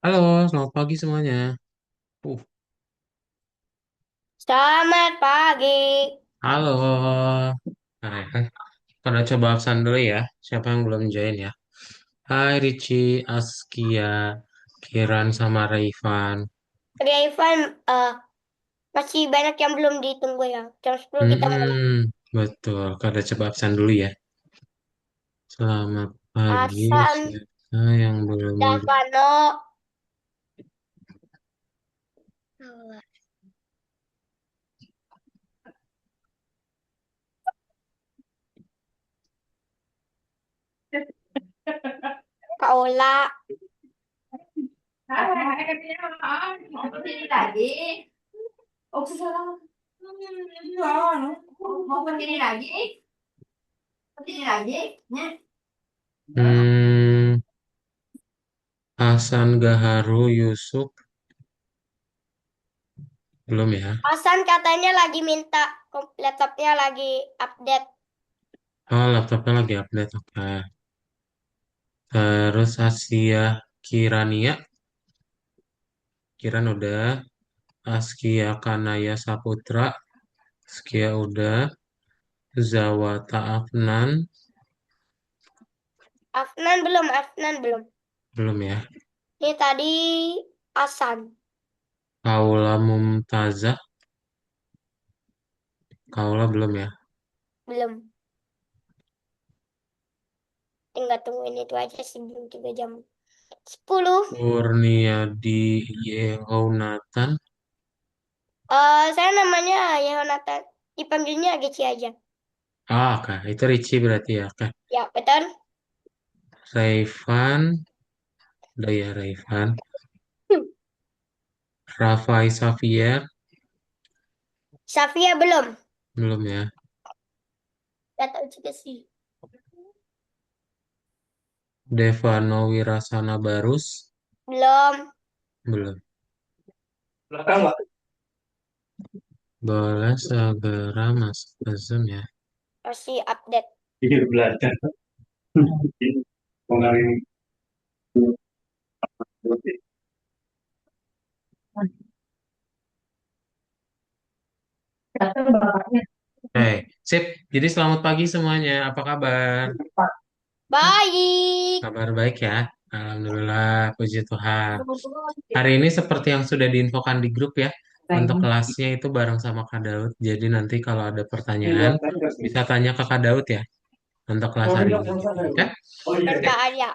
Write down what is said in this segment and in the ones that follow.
Halo, selamat pagi semuanya. Uh, Selamat pagi. halo. Nah, pada coba absen dulu ya. Siapa yang belum join ya? Hai Ricci, Askia, Kiran sama Raifan. Ria Ivan, eh, masih banyak yang belum ditunggu ya. Jam 10 kita mulai. Betul. Pada coba absen dulu ya. Selamat pagi, Hasan, siapa yang belum join? Davano, Kak Ola. Mau berdiri lagi? Oh, salah. Mau berdiri lagi? Berdiri lagi? Ya. Hmm, Hasan Gaharu Yusuf belum ya? Hasan katanya lagi minta laptopnya lagi update. Oh, laptopnya lagi update. Oke. Terus Asia Kirania, Kiran udah. Askia Kanaya Saputra, Askia udah, Zawata Afnan, Afnan belum. belum ya. Ini tadi Hasan, Paula Mumtazah, Kaula belum ya. belum. Tinggal tungguin itu aja sih, belum 3 jam. 10. Kurniadi Yehonatan, Saya namanya Yonatan. Dipanggilnya Geci aja. oke, itu Ricci berarti ya. Oke, Ya, betul. Raifan, udah ya Raifan. Hmm. Rafai Xavier, Safia belum. belum ya. Gak tahu juga sih. Devano Wirasana Barus, Belum. belum. Boleh segera masuk ke Zoom ya. Masih update. Iya, belajar. Pengalim. Datang bapaknya. Oke, sip. Jadi selamat pagi semuanya. Apa kabar? Baik. Kabar baik ya. Alhamdulillah, puji Tuhan. Hari ini seperti yang sudah diinfokan di grup ya, untuk kelasnya itu bareng sama Kak Daud. Jadi nanti kalau ada pertanyaan, bisa tanya ke Kak Daud ya, untuk kelas hari ini. Oke? Oh iya, Dan iya. Kak Arya.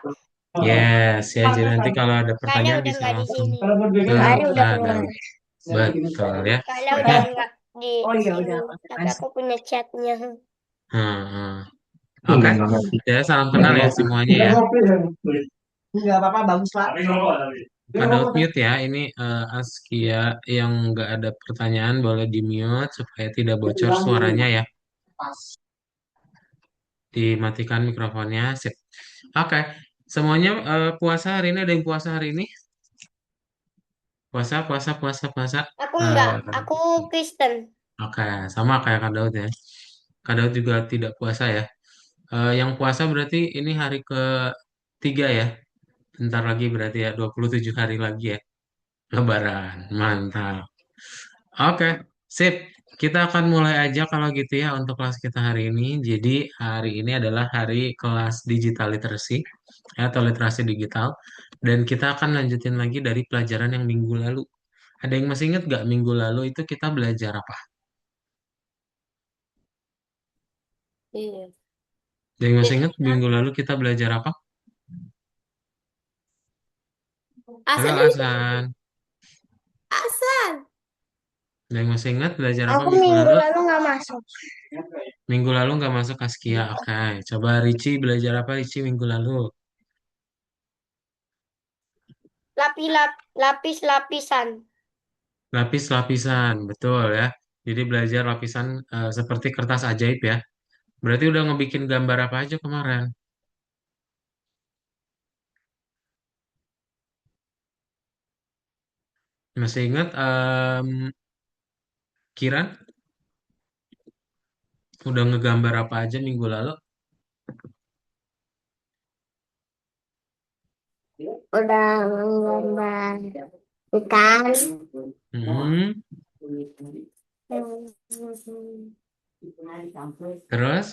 Yes, ya. Jadi nanti kalau ada Kak Arya pertanyaan udah bisa nggak di langsung sini. ke Kak Arya udah Kak keluar. Daud. Betul ya. Kak Arya Oke. udah nggak di Oh iya, sini. udah. Tapi aku punya chatnya. Hmm, hmm. Enggak, Oke. enggak ngerti. Ya, salam kenal ya semuanya Enggak ya. ngopi ya. Enggak apa-apa, bagus Pak. Dia Kak Daud ngomong, mute ya. Ini Askia yang nggak ada pertanyaan boleh di mute supaya tidak bocor suaranya ya. Dimatikan mikrofonnya. Sip. Oke. Semuanya puasa hari ini, ada yang puasa hari ini? Puasa, puasa, puasa, puasa. Aku enggak. Eh, Aku Kristen. oke, sama kayak Kak Daud ya. Kak Daud juga tidak puasa ya. Yang puasa berarti ini hari ketiga ya. Bentar lagi berarti ya, 27 hari lagi ya. Lebaran. Mantap. Oke, sip. Kita akan mulai aja kalau gitu ya untuk kelas kita hari ini. Jadi hari ini adalah hari kelas digital literacy ya, atau literasi digital. Dan kita akan lanjutin lagi dari pelajaran yang minggu lalu. Ada yang masih ingat gak minggu lalu itu kita belajar apa? Iya. Ada yang masih ingat Digital. minggu lalu kita belajar apa? Halo Asan ini. Hasan. Asan. Ada yang masih ingat belajar apa Aku minggu minggu lalu? lalu nggak masuk. Minggu lalu nggak masuk Askia. Oke, coba Ricci belajar apa Ricci minggu lalu? Lapis-lapisan. Lapis-lapisan, betul ya. Jadi belajar lapisan seperti kertas ajaib ya. Berarti udah ngebikin gambar apa aja kemarin? Masih ingat Kiran udah ngegambar apa aja minggu lalu? udah menggambar ikan. Hmm, Hmm. terus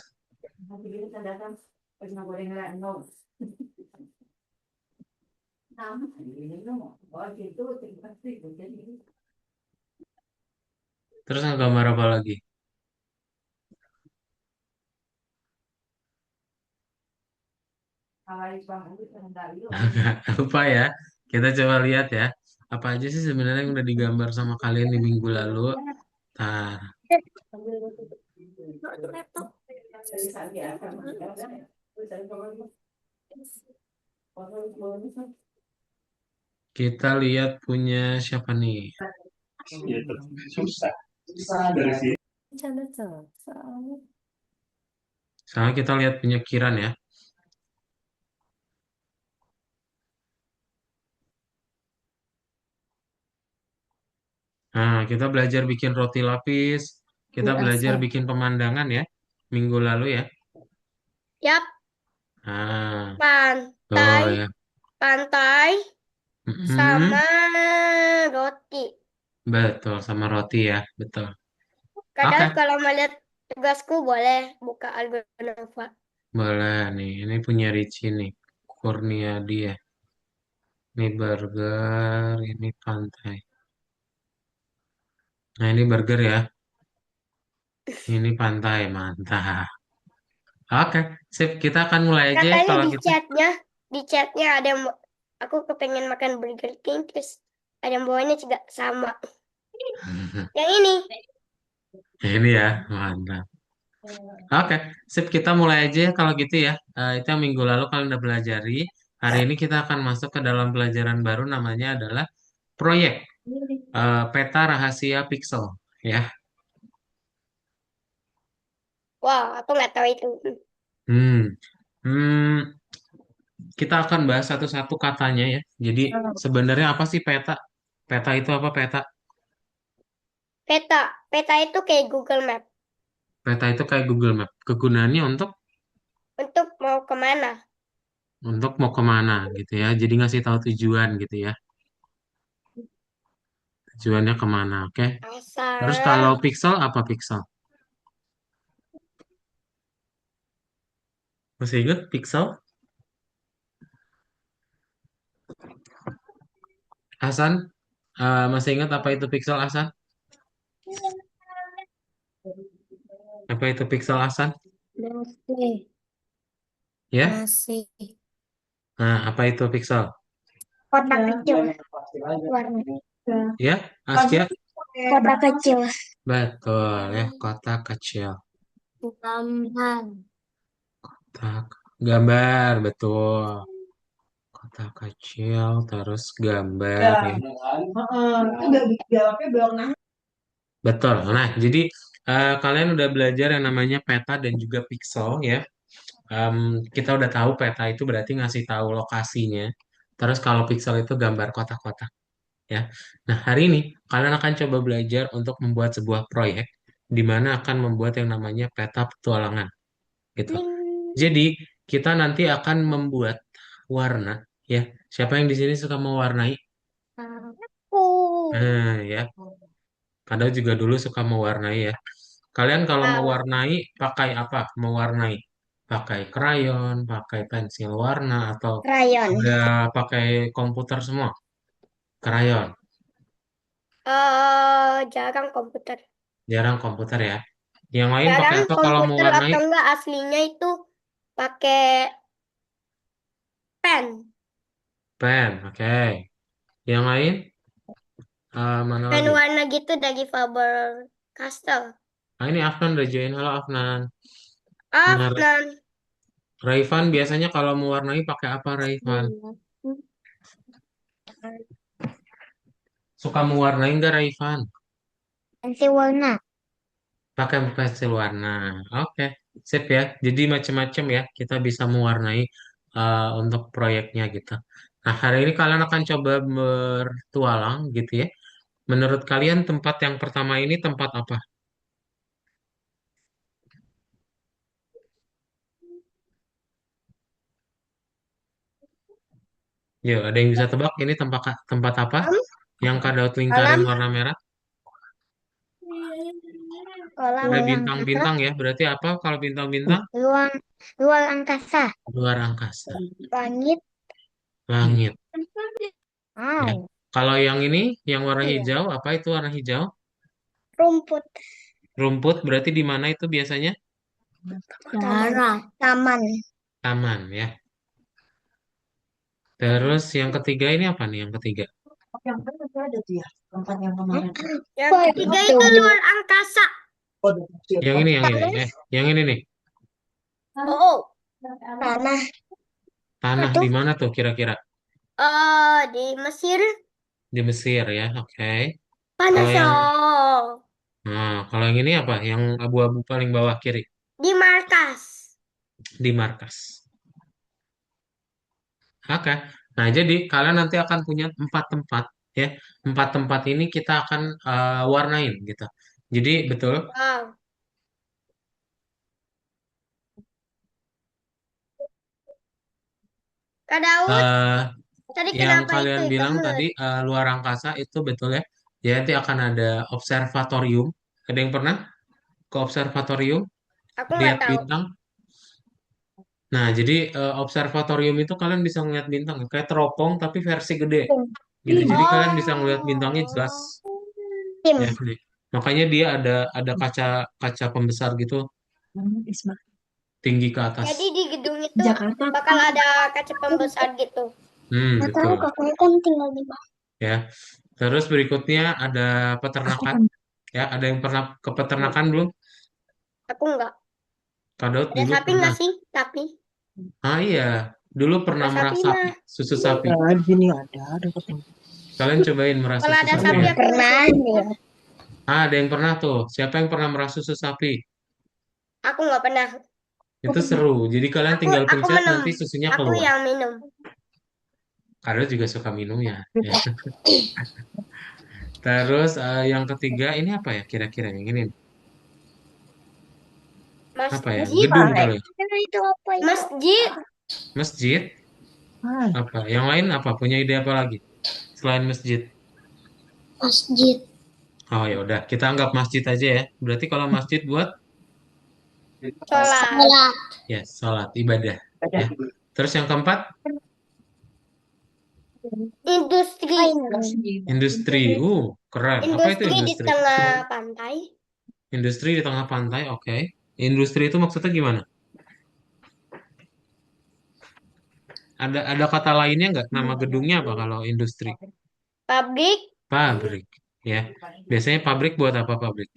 terus gambar apa lagi? Nggak lupa ya. Kita coba lihat ya. Apa aja sih sebenarnya yang udah digambar sama kalian di minggu lalu? Tar, kita lihat punya siapa nih? Sekarang kita lihat punya Kiran ya. Nah, kita belajar bikin roti lapis. Kita belajar bikin pemandangan ya. Minggu lalu ya. Yap, Nah, oh pantai, ya. pantai Mm-mm. sama roti. Betul, sama roti ya. Betul. Kadang Oke, kalau melihat tugasku boleh buka Algonova. boleh nih. Ini punya Ricci nih. Kurniadi ya. Ini burger, ini pantai. Nah, ini burger ya. Ini pantai, mantap. Oke, sip. Kita akan mulai aja ya Katanya kalau di gitu. chatnya ada yang aku kepengen makan Burger King terus ada yang bawahnya juga sama. Yang ini. Ini ya, mantap. Oke, sip. Kita mulai aja ya kalau gitu ya. Itu yang minggu lalu kalian udah pelajari. Hari ini kita akan masuk ke dalam pelajaran baru namanya adalah proyek peta rahasia pixel. Ya, Wow, aku nggak tahu itu. hmm, hmm, kita akan bahas satu-satu katanya ya. Jadi sebenarnya apa sih peta? Peta itu apa peta? Peta, peta itu kayak Google Map. Peta itu kayak Google Map. Kegunaannya Untuk mau kemana? untuk mau kemana gitu ya. Jadi ngasih tahu tujuan gitu ya. Tujuannya kemana, oke? Terus kalau Asal. pixel apa pixel? Masih ingat pixel? Hasan, masih ingat apa itu pixel Hasan? Apa itu pixel Hasan? Masih, Ya? masih. Nah, apa itu pixel? Kotak kecil warna. Ya, Askia? Kotak kecil. Betul ya, kotak kecil. Gambar. Kotak gambar, betul. Kotak kecil, terus gambar ya. Betul. Nah, jadi kalian udah belajar yang namanya peta dan juga pixel ya. Kita udah tahu peta itu berarti ngasih tahu lokasinya. Terus kalau pixel itu gambar kotak-kotak ya. Nah, hari ini kalian akan coba belajar untuk membuat sebuah proyek di mana akan membuat yang namanya peta petualangan gitu. Bling. Jadi, kita nanti akan membuat warna ya. Siapa yang di sini suka mewarnai? Aku. Ya, kadang juga dulu suka mewarnai ya. Kalian kalau Wow. mewarnai pakai apa? Mewarnai pakai krayon, pakai pensil warna atau Rayon. udah pakai komputer semua? Krayon. Jarang komputer. Jarang komputer ya. Yang lain pakai Jarang apa kalau komputer mewarnai? atau enggak aslinya itu pakai pen. Pen, oke. Yang lain mana Pen lagi? warna gitu dari Faber Castell. Nah, ini Afnan udah join. Halo Afnan. Nah, Afnan. Raifan biasanya kalau mewarnai pakai apa Raifan? Suka mewarnai nggak Raifan? Pensil warna. Pakai pensil warna. Oke, sip ya. Jadi macam-macam ya. Kita bisa mewarnai untuk proyeknya gitu. Nah, hari ini kalian akan coba bertualang gitu ya. Menurut kalian tempat yang pertama ini tempat apa? Yuk, ada yang bisa tebak ini tempat tempat apa? Yang Kak lingkarin Kolam, warna merah. kolam, Ada Luar angkasa, bintang-bintang ya. Berarti apa kalau bintang-bintang? luar luar angkasa, Luar angkasa. langit. Langit. Ya. Wow, Kalau yang ini, yang warna iya. hijau, apa itu warna hijau? Rumput, Rumput berarti di mana itu biasanya? taman, taman, Taman ya. Terus yang ketiga ini apa nih yang ketiga? Yang kan itu ada tuh ya, tempat yang kemarin. yang apa ketiga itu? itu luar angkasa. Oh, ada kecil. Yang ini, yang ini. Tanah, Yang ini nih. Oh, tanah, Tanah itu di mana tuh kira-kira? di Mesir Di Mesir ya. Oke. Kalau panas yang, oh. nah, kalau yang ini apa? Yang abu-abu paling bawah kiri Di markas. di markas. Oke. Nah, jadi kalian nanti akan punya 4 tempat ya. 4 tempat ini kita akan warnain gitu. Jadi betul. Wow. Kak Daud, eh tadi yang kenapa itu kalian bilang hitam? tadi luar angkasa itu betul ya. Jadi nanti akan ada observatorium. Ada yang pernah ke observatorium Aku nggak lihat tahu. bintang? Nah, jadi observatorium itu kalian bisa ngeliat bintang ya, kayak teropong tapi versi gede gitu. Jadi kalian bisa ngeliat bintangnya jelas Oh. tim, ya. Nih. Makanya dia ada kaca kaca pembesar gitu Isma. tinggi ke atas. Jadi di gedung itu Jakarta. bakal ada kaca pembesar gitu. nggak tahu Betul kakaknya kan tinggal di mana. ya. Terus berikutnya ada Aku peternakan kan ya. Ada yang pernah ke peternakan belum? Aku nggak. Kadot Ada dulu sapi pernah. nggak sih? Tapi Ah iya, dulu pernah kalau merah sapi sapi, mah. susu sapi. di sini ada ketemu. Kalian cobain merah Kalau susu ada sapi sapi ya. aku nggak Pernah suka. dia. Ah, ada yang pernah tuh. Siapa yang pernah merah susu sapi? Aku nggak pernah. Itu seru. Jadi kalian tinggal Aku pencet minum. nanti susunya Aku keluar. yang minum. Karena juga suka minumnya. Ya. Terus yang ketiga ini apa ya kira-kira yang ini? Apa ya? Masjid. Gedung kali ya? Karena itu apa itu? Masjid. Masjid? Ah, Apa? Yang lain apa? Punya ide apa lagi? Selain masjid? Masjid, Oh ya udah, kita anggap masjid aja ya. Berarti kalau masjid buat Sholat. sekolah, ya sholat ibadah ada. ya. Terus yang keempat Industri. industri. Keren. Apa itu Industri di industri? tengah pantai. Industri di tengah pantai. Oke. Industri itu maksudnya gimana? Ada kata lainnya nggak? Nama gedungnya apa kalau industri? Pabrik. Pabrik. Ya. Biasanya pabrik buat apa pabrik?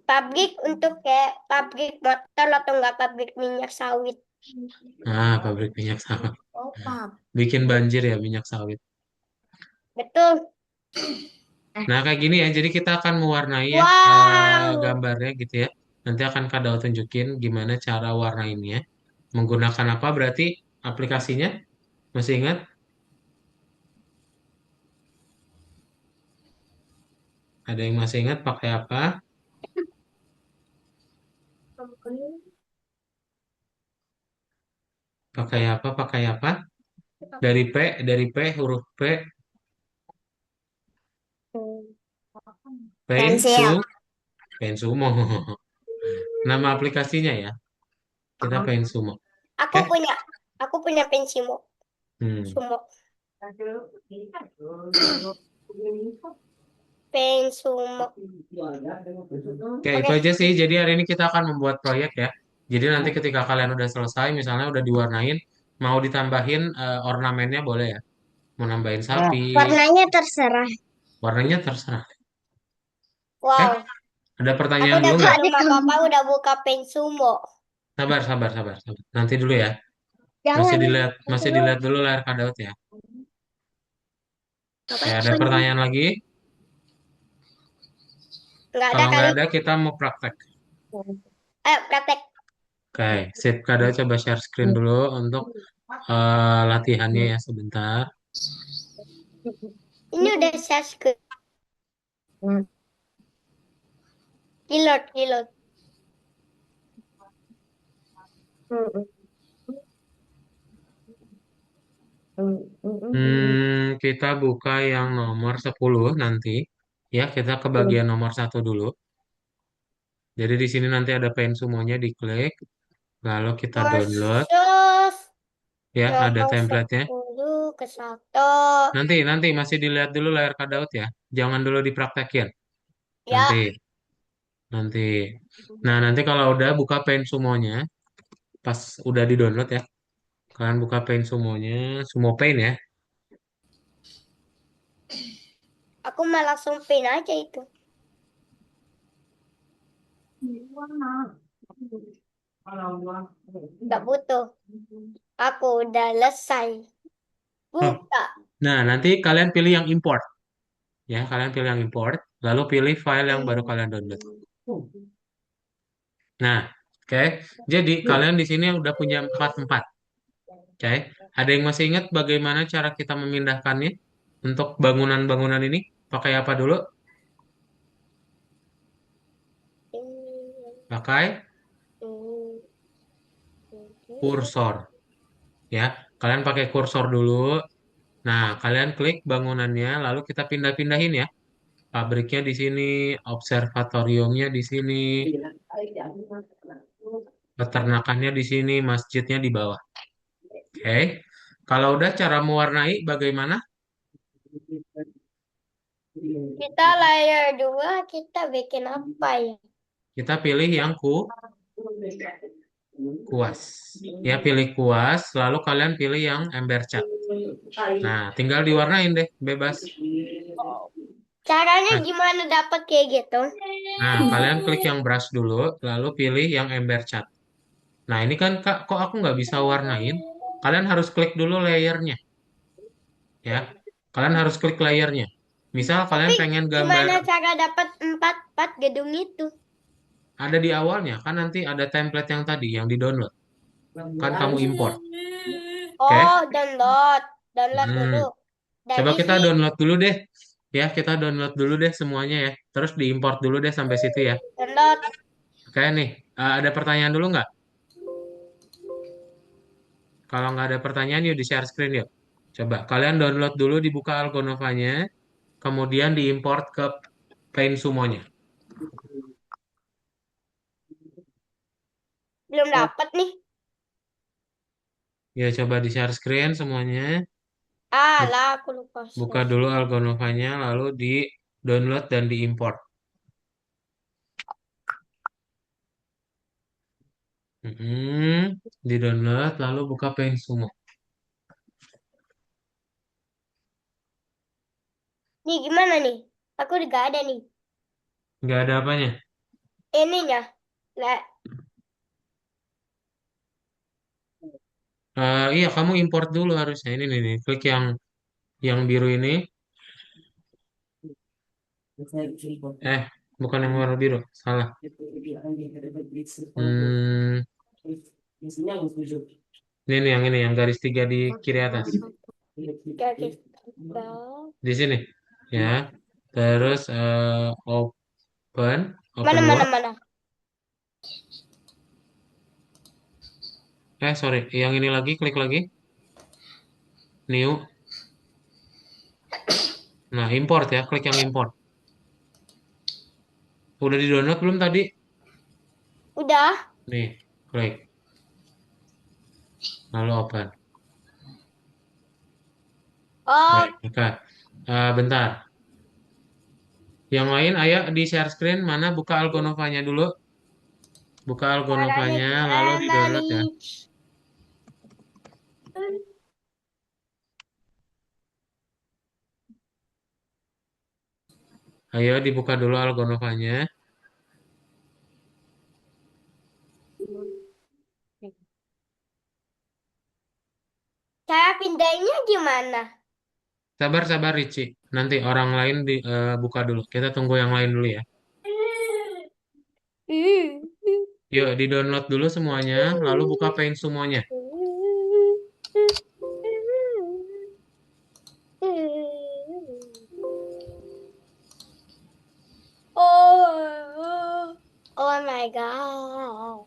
Pabrik untuk kayak pabrik motor atau enggak pabrik minyak sawit. Ah, pabrik minyak sawit. Opa. Bikin banjir ya minyak sawit. Betul. Nah, kayak gini ya. Jadi kita akan mewarnai ya Wow. gambarnya gitu ya. Nanti akan Kak Daud tunjukin gimana cara warnainnya. Menggunakan apa berarti aplikasinya? Masih ingat? Ada yang masih ingat pakai apa? Pakai apa? Pakai apa? Dari P huruf P, Pensil. Pensumo. Nama aplikasinya ya. Kita Pensumo. Aku Oke? punya aku punya pensimo. Hmm. Sumo. Pensumo. Oke, itu Oke. aja sih. Jadi hari ini kita akan membuat proyek ya. Jadi nanti ketika kalian udah selesai, misalnya udah diwarnain, mau ditambahin ornamennya boleh ya. Mau nambahin Ya, sapi, warnanya terserah. warnanya terserah. Oke? Wow. Ada Aku pertanyaan dulu dapat nggak? rumah papa udah buka pensumo. Sabar, sabar, sabar, sabar. Nanti dulu ya. Jangan. Masih dilihat dulu layar Kak ya. Apa? Oke, ada pertanyaan lagi? Nggak ada Kalau nggak kali. ada, kita mau praktek. Ayo praktek. Oke, sip. Kak coba share screen dulu untuk latihannya ya sebentar. Ini udah share screen. Reload, reload. Kita buka yang nomor 10 nanti. Ya, kita ke bagian nomor 1 dulu. Jadi di sini nanti ada pensumonya, diklik, lalu kita download. Kursus Ya, ada nomor template-nya. 10 ke 1. Nanti masih dilihat dulu layar Kak Daud ya. Jangan dulu dipraktekin. Nanti, Ya, nanti. Nah, nanti kalau udah buka pensumonya, pas udah di-download ya, kalian buka pensumonya, Sumo Paint ya. aku malah langsung pin aja itu. Gak butuh. Aku udah selesai. Oh, Buka. nah, nanti kalian pilih yang import. Ya, kalian pilih yang import, lalu pilih file yang baru kalian download. Nah, oke. Jadi kalian di sini udah punya 4. Oke. Ada yang masih ingat bagaimana cara kita memindahkannya untuk bangunan-bangunan ini? Pakai apa dulu? Pakai kursor. Ya, kalian pakai kursor dulu. Nah, kalian klik bangunannya, lalu kita pindah-pindahin ya. Pabriknya di sini, observatoriumnya di sini, peternakannya di sini, masjidnya di bawah. Oke. Kalau udah cara mewarnai bagaimana? Kita layer 2, kita bikin apa ya? Kita pilih yang kuas. Ya, pilih kuas, lalu kalian pilih yang ember cat. Nah, tinggal diwarnain deh, bebas. Caranya Nah, gimana dapat kayak gitu? kalian klik yang brush dulu, lalu pilih yang ember cat. Nah, ini kan Kak, kok aku nggak bisa warnain? Kalian harus klik dulu layernya, ya. Kalian harus klik layernya. Misal Tapi kalian pengen gambar gimana cara dapat 4 gedung itu? ada di awalnya, kan nanti ada template yang tadi yang di-download. Kan kamu import, oke? Oh, download. Download Hmm. dulu. Coba Dari kita si download dulu deh. Ya, kita download dulu deh semuanya ya. Terus diimport dulu deh sampai situ ya. download. Oke nih, ada pertanyaan dulu nggak? Kalau nggak ada pertanyaan, yuk di-share screen yuk. Coba, kalian download dulu, dibuka Algonovanya, kemudian diimport ke Paint Sumonya. Belum dapat nih. Ya, coba di-share screen semuanya. Ah, Bu- lah aku lupa Buka share. dulu Algonovanya, lalu di-download dan diimport. Di-download, lalu buka Paint Sumo. Nih gimana nih? Aku udah gak ada nih. Nggak ada apanya. Ininya. Lah, Iya, kamu import dulu harusnya. Ini nih, klik yang biru ini. Bukan yang warna biru, salah. Hmm, ini yang ini, yang garis 3 di kiri atas. garis tebal. Di sini, ya. Terus open, Mana, open mana, work. mana? Sorry, yang ini lagi, klik lagi. New. Nah, import ya, klik yang import. Udah di-download belum tadi? Udah. Nih, klik. Lalu open. Oh, Baik, oke. Bentar. Yang lain, ayo di share screen, mana buka Algonovanya dulu. Buka caranya Algonovanya, lalu gimana di-download ya. nih? Ayo dibuka dulu Algonovanya. Cara pindahinnya gimana? Sabar-sabar Ricci. Nanti orang lain buka dulu. Kita tunggu yang lain dulu ya. Yuk, di-download dulu semuanya, lalu buka Paint semuanya. Oh, oh my God.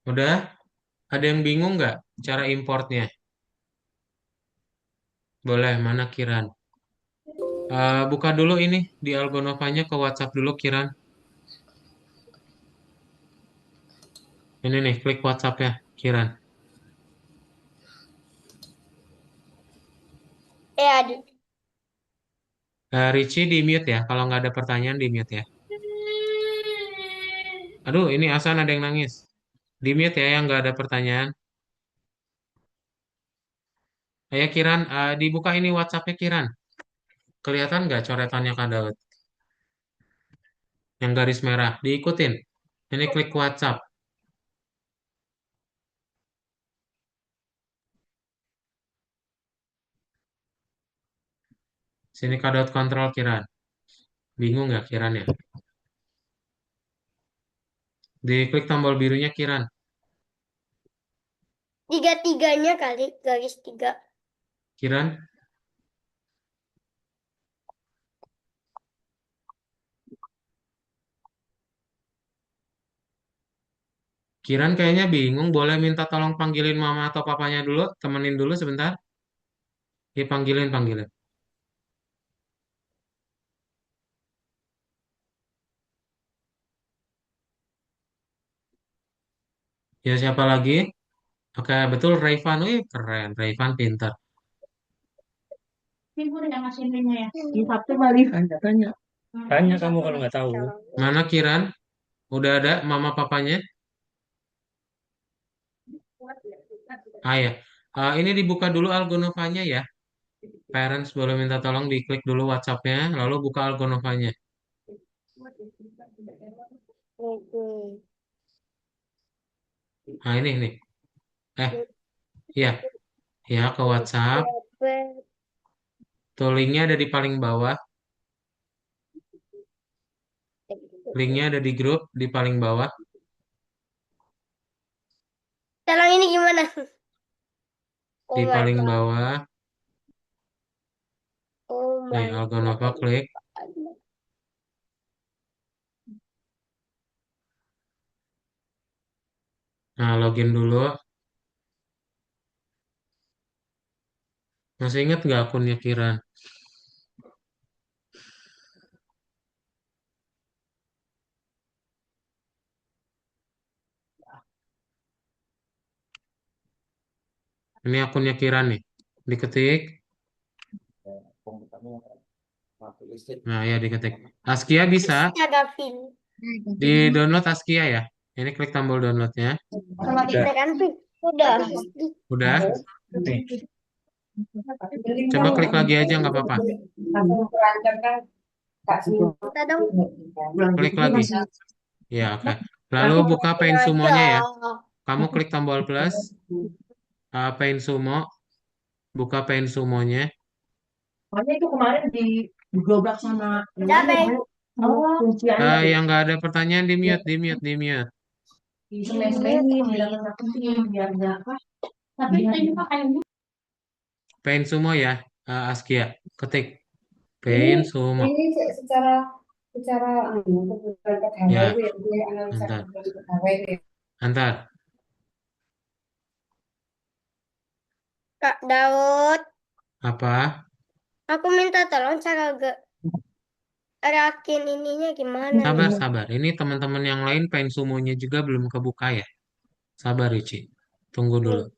Udah? Ada yang bingung nggak cara importnya? Boleh, mana Kiran? Buka dulu ini di Algonovanya ke WhatsApp dulu Kiran. Ini nih, klik WhatsApp ya, Kiran. Adik. Richie di mute ya, kalau nggak ada pertanyaan di mute ya. Aduh, ini Asan ada yang nangis. Di mute ya, yang nggak ada pertanyaan. Ayo Kiran, dibuka ini WhatsAppnya Kiran. Kelihatan nggak coretannya Kak Daud? Yang garis merah, diikutin. Ini klik WhatsApp. Sini Kak Daud kontrol Kiran. Bingung nggak Kiran ya? Diklik tombol birunya Kiran. Tiga-tiganya kali, garis 3. Kiran, Kiran kayaknya bingung. Boleh minta tolong panggilin mama atau papanya dulu, temenin dulu sebentar. Panggilin. Ya siapa lagi? Oke, betul Raivan. Wih, keren. Raivan pintar. Timur yang ngasih minyak ya. Di Sabtu balik. Tanya. Tanya kamu kalau nggak tahu. Mana Kiran? Udah ada mama papanya? Ya. Ini dibuka dulu Algonovanya ya. Parents boleh minta tolong diklik dulu WhatsApp-nya, lalu buka Algonovanya. Oke. Nah ini nih. Eh, iya, ya ke WhatsApp. Tuh linknya ada di paling bawah. Linknya ada di grup di paling bawah. Sekarang ini gimana? Di Oh my paling God. bawah. Oh Nih, my Algonova God. klik. Nah, login dulu. Masih ingat nggak akunnya Kiran? Ini akunnya Kiran nih. Diketik. Nah, ya diketik. Askia bisa Gavin. di download Askia ya. Ini klik tombol downloadnya. Tekan pin. Udah. Udah. Coba klik lagi aja nggak apa-apa. Kita dong. Klik lagi. Ya, oke. Lalu buka Paint Aja. Sumo-nya ya. Kamu klik tombol plus. Paint Sumo. Buka Paint Sumo-nya. Makanya itu kemarin digobrak sama Udah, Bang. kunciannya Yang nggak ada pertanyaan di mute, di mute, di mute. di semen-semenin biar nggak penting biar nggak apa. Tapi ini pakai Paint Sumo ya, Askia. Ketik Paint Sumo. ini secara secara kebutuhan pegawai Ya, itu ya dia analisa ntar, kebutuhan pegawai itu ya. ntar. Kak Daud, Apa? aku minta tolong cara gerakin ininya gimana nih? Sabar, sabar. Ini teman-teman yang lain Paint Sumo-nya juga belum kebuka ya. Sabar, Ricci. Tunggu dulu.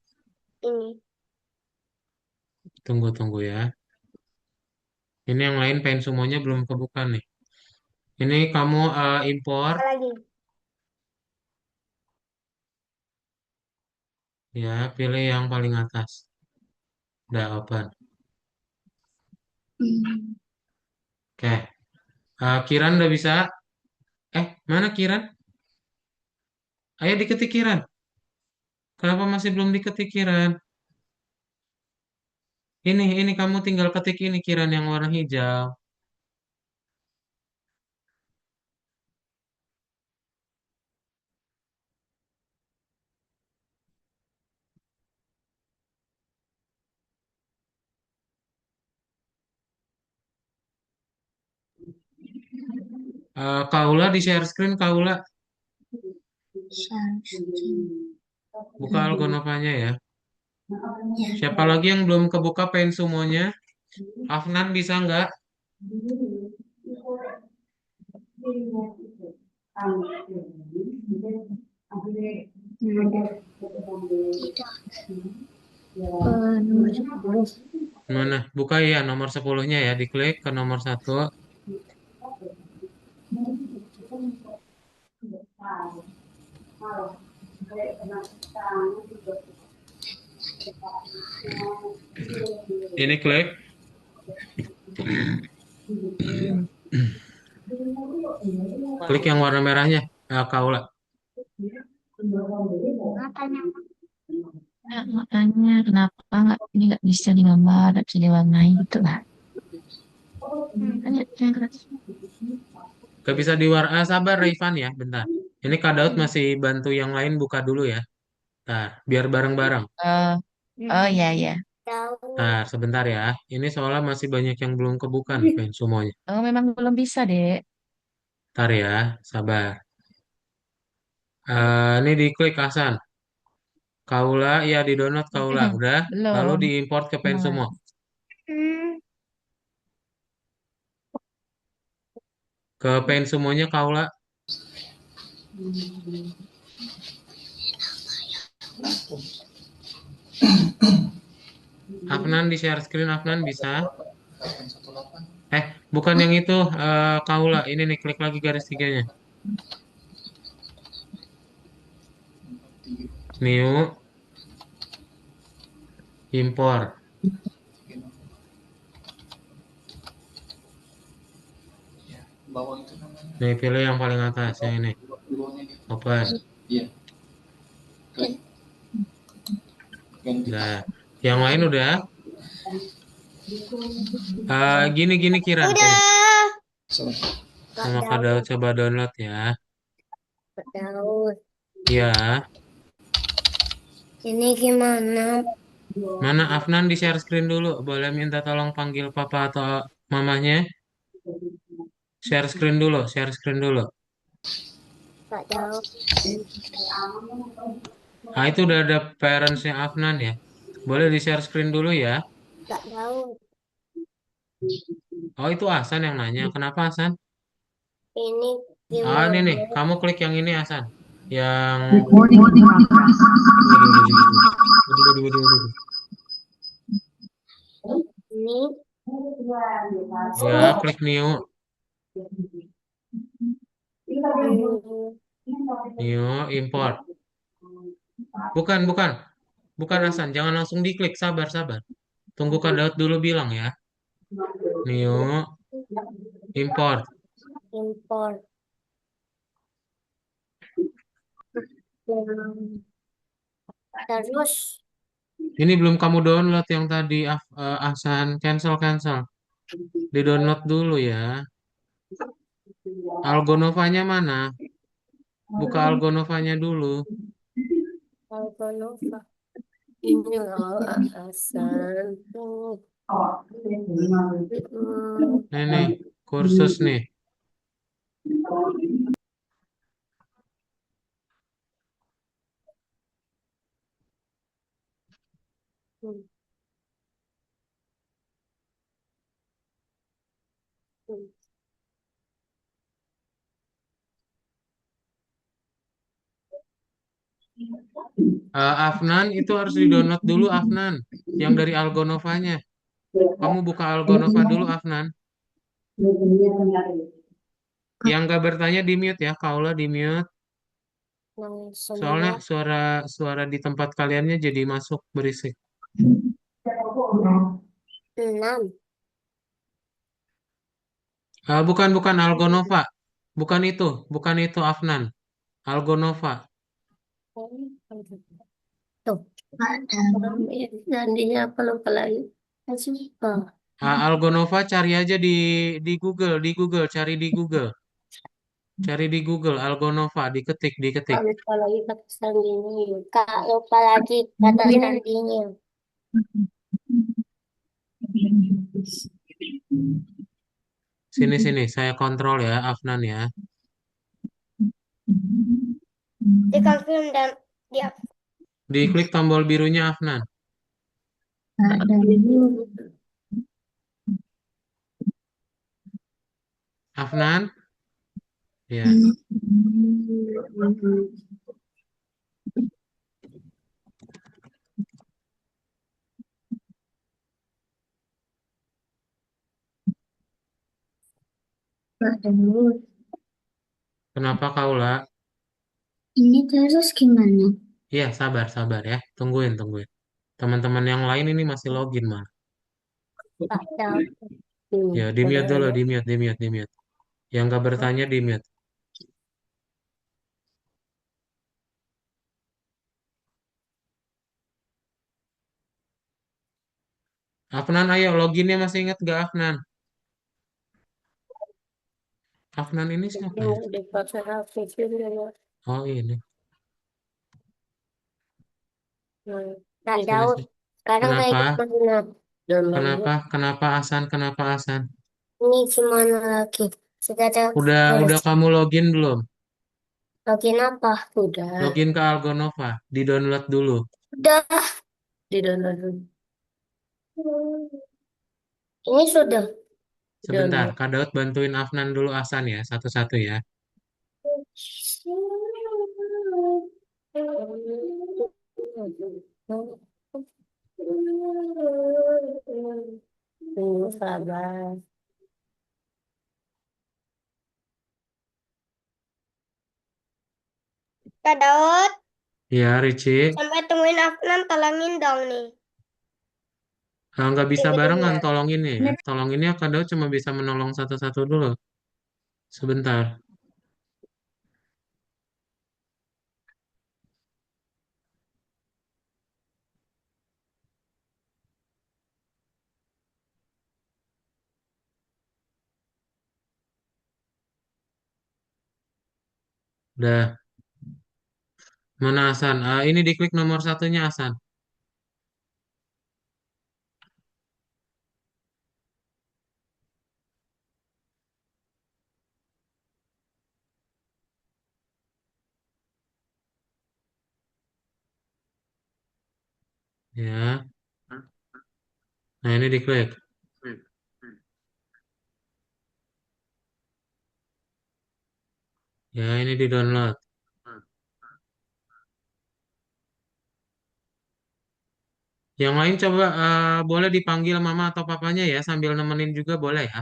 Nih, ini. Tunggu ya. Ini yang lain Paint Sumo-nya belum kebuka nih. Ini kamu import. Apa lagi? Ya, pilih yang paling atas. Udah open. Oke. Kiran udah bisa. Mana Kiran? Ayo diketik Kiran. Kenapa masih belum diketik Kiran? Ini kamu tinggal ketik ini Kiran yang warna hijau. Kaula di share screen, Kaula. Buka Algonovanya ya. Siapa lagi yang belum kebuka pengen semuanya? Afnan bisa nggak? Mana? Buka ya nomor 10-nya ya. Diklik ke nomor 1. Ini klik. Klik yang warna merahnya. Kaula. Nah, makanya kenapa ini nggak bisa digambar, nggak bisa diwarnai gitu lah. Makanya Gak bisa sabar Rifan ya, bentar. Ini Kak Daud masih bantu yang lain buka dulu ya. Ntar, biar bareng-bareng. oh ya ya. Tahu. Ntar, sebentar ya. Ini soalnya masih banyak yang belum kebuka nih, pengen semuanya. Oh memang belum bisa dek. Ntar ya, sabar. Ini diklik Hasan. Kaula, ya di download Kaula. Udah, lalu Belum. diimport ke Mulai. Pensumo. Ke Pensumonya Kaula. Afnan di share screen, Afnan bisa. Bukan yang itu, Kaula. Ini nih, klik lagi garis tiganya. New, import. Nih, pilih yang paling atas, yang ini. Open. Nah, yang lain udah. Gini Kiran. Udah. Sama Kak Daud coba download ya. Daud. Ya. Ini gimana? Mana Afnan di share screen dulu. Boleh minta tolong panggil papa atau mamanya? Share screen dulu, share screen dulu. Pak Daud. Itu udah ada parentsnya Afnan ya. Boleh di share screen dulu ya. Pak Daud. Oh, itu Hasan yang nanya. Kenapa Hasan? Ini Ini nih. gimana? Kamu klik yang ini Hasan. Yang... Waduh. Ini. Ya, klik new. New, import. Bukan. Bukan Hasan. Jangan langsung diklik. Sabar. Tunggu Kak Daud dulu bilang ya. New, import. Import. Terus. Ini belum kamu download yang tadi Hasan. Cancel. Di-download dulu ya. Algonovanya mana? Buka Algonovanya dulu. Algonova. Ini loh Hasan. Nih, kursus nih. Afnan itu harus di-download dulu Afnan. Yang dari Algonovanya. Kamu buka Algonova dulu Afnan. Yang gak bertanya di mute ya. Kaula di mute. Soalnya Semua suara di tempat kaliannya jadi masuk berisik. 6. Bukan Algonova. Bukan itu Afnan. Algonova. Tuh. Nantinya apa lupa lagi. Algonova cari aja di Google, cari di Google. Cari di Google Algonova, diketik. Lupa lagi kata sandinya. Kak, lupa lagi kata sandinya. Sini, saya kontrol ya, Afnan ya. Di confirm dan dia Diklik tombol birunya, Afnan. Afnan, ya. Kenapa Kaula? Ini terus gimana? Iya, sabar ya. Tungguin. Teman-teman yang lain ini masih login, mah. Ya, di-mute dulu, di-mute. Yang nggak bertanya di-mute. Afnan, ayo loginnya masih ingat nggak Afnan? Afnan ini siapa ya? Oh ini. Kak Daud, Sini. sekarang kayak Kenapa? gimana? Kenapa Hasan? Kenapa Hasan? Ini gimana lagi? Sudah Udah harus kamu login belum? login apa? Udah. Login ke Algonova, di-download dulu. Udah. Di download dulu. Ini sudah. Sebentar, Kak Daud bantuin Afnan dulu Hasan ya, satu-satu ya. Sabar. Kak Daud, Ya, Ricci. sampai temuin Afnan, tolongin dong nih. Nggak bisa Tunggu dulu barengan ya. tolonginnya ya. Tolonginnya Kak Daud cuma bisa menolong satu-satu dulu. Sebentar. Udah. Mana Hasan? Ini diklik nomor satunya Hasan. Ya. Nah, ini diklik. Ya, ini di-download. Yang lain coba boleh dipanggil mama atau papanya ya sambil nemenin juga boleh ya.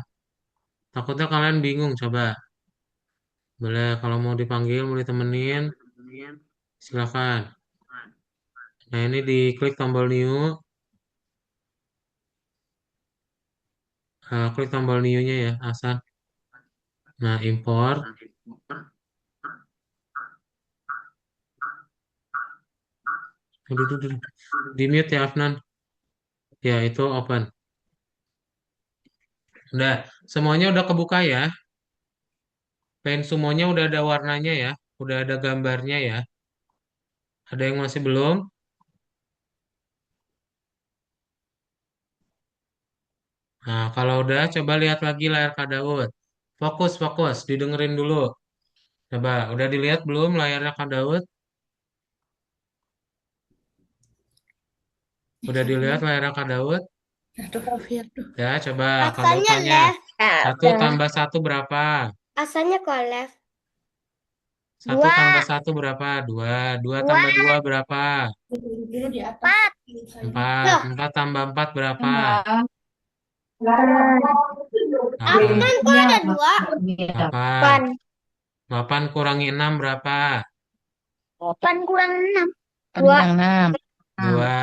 Takutnya kalian bingung coba. Boleh kalau mau dipanggil, mau ditemenin, silakan. Nah, ini diklik tombol new. Klik tombol new-nya ya, Hasan. Nah, import. Aduh. Di mute ya, Afnan. Ya, itu open. Udah, semuanya udah kebuka ya. Pen semuanya udah ada warnanya ya. Udah ada gambarnya ya. Ada yang masih belum? Nah, kalau udah, coba lihat lagi layar Kak Daud. Fokus, didengerin dulu. Coba, udah dilihat belum layarnya Kak Daud? Udah dilihat layarnya Kak Daud? Ya, coba Kak Daud Asalnya tanya. left. Satu tambah satu berapa? Asalnya kok left. Satu Dua. tambah satu berapa? Dua. Dua Dua. tambah dua berapa? Empat. Empat. Loh, Empat tambah empat berapa? Afnan Apa? kok ada dua? Delapan. Delapan. 8 kurangi 6 berapa? Delapan kurang enam. Kan Dua. kurang 6. Dua.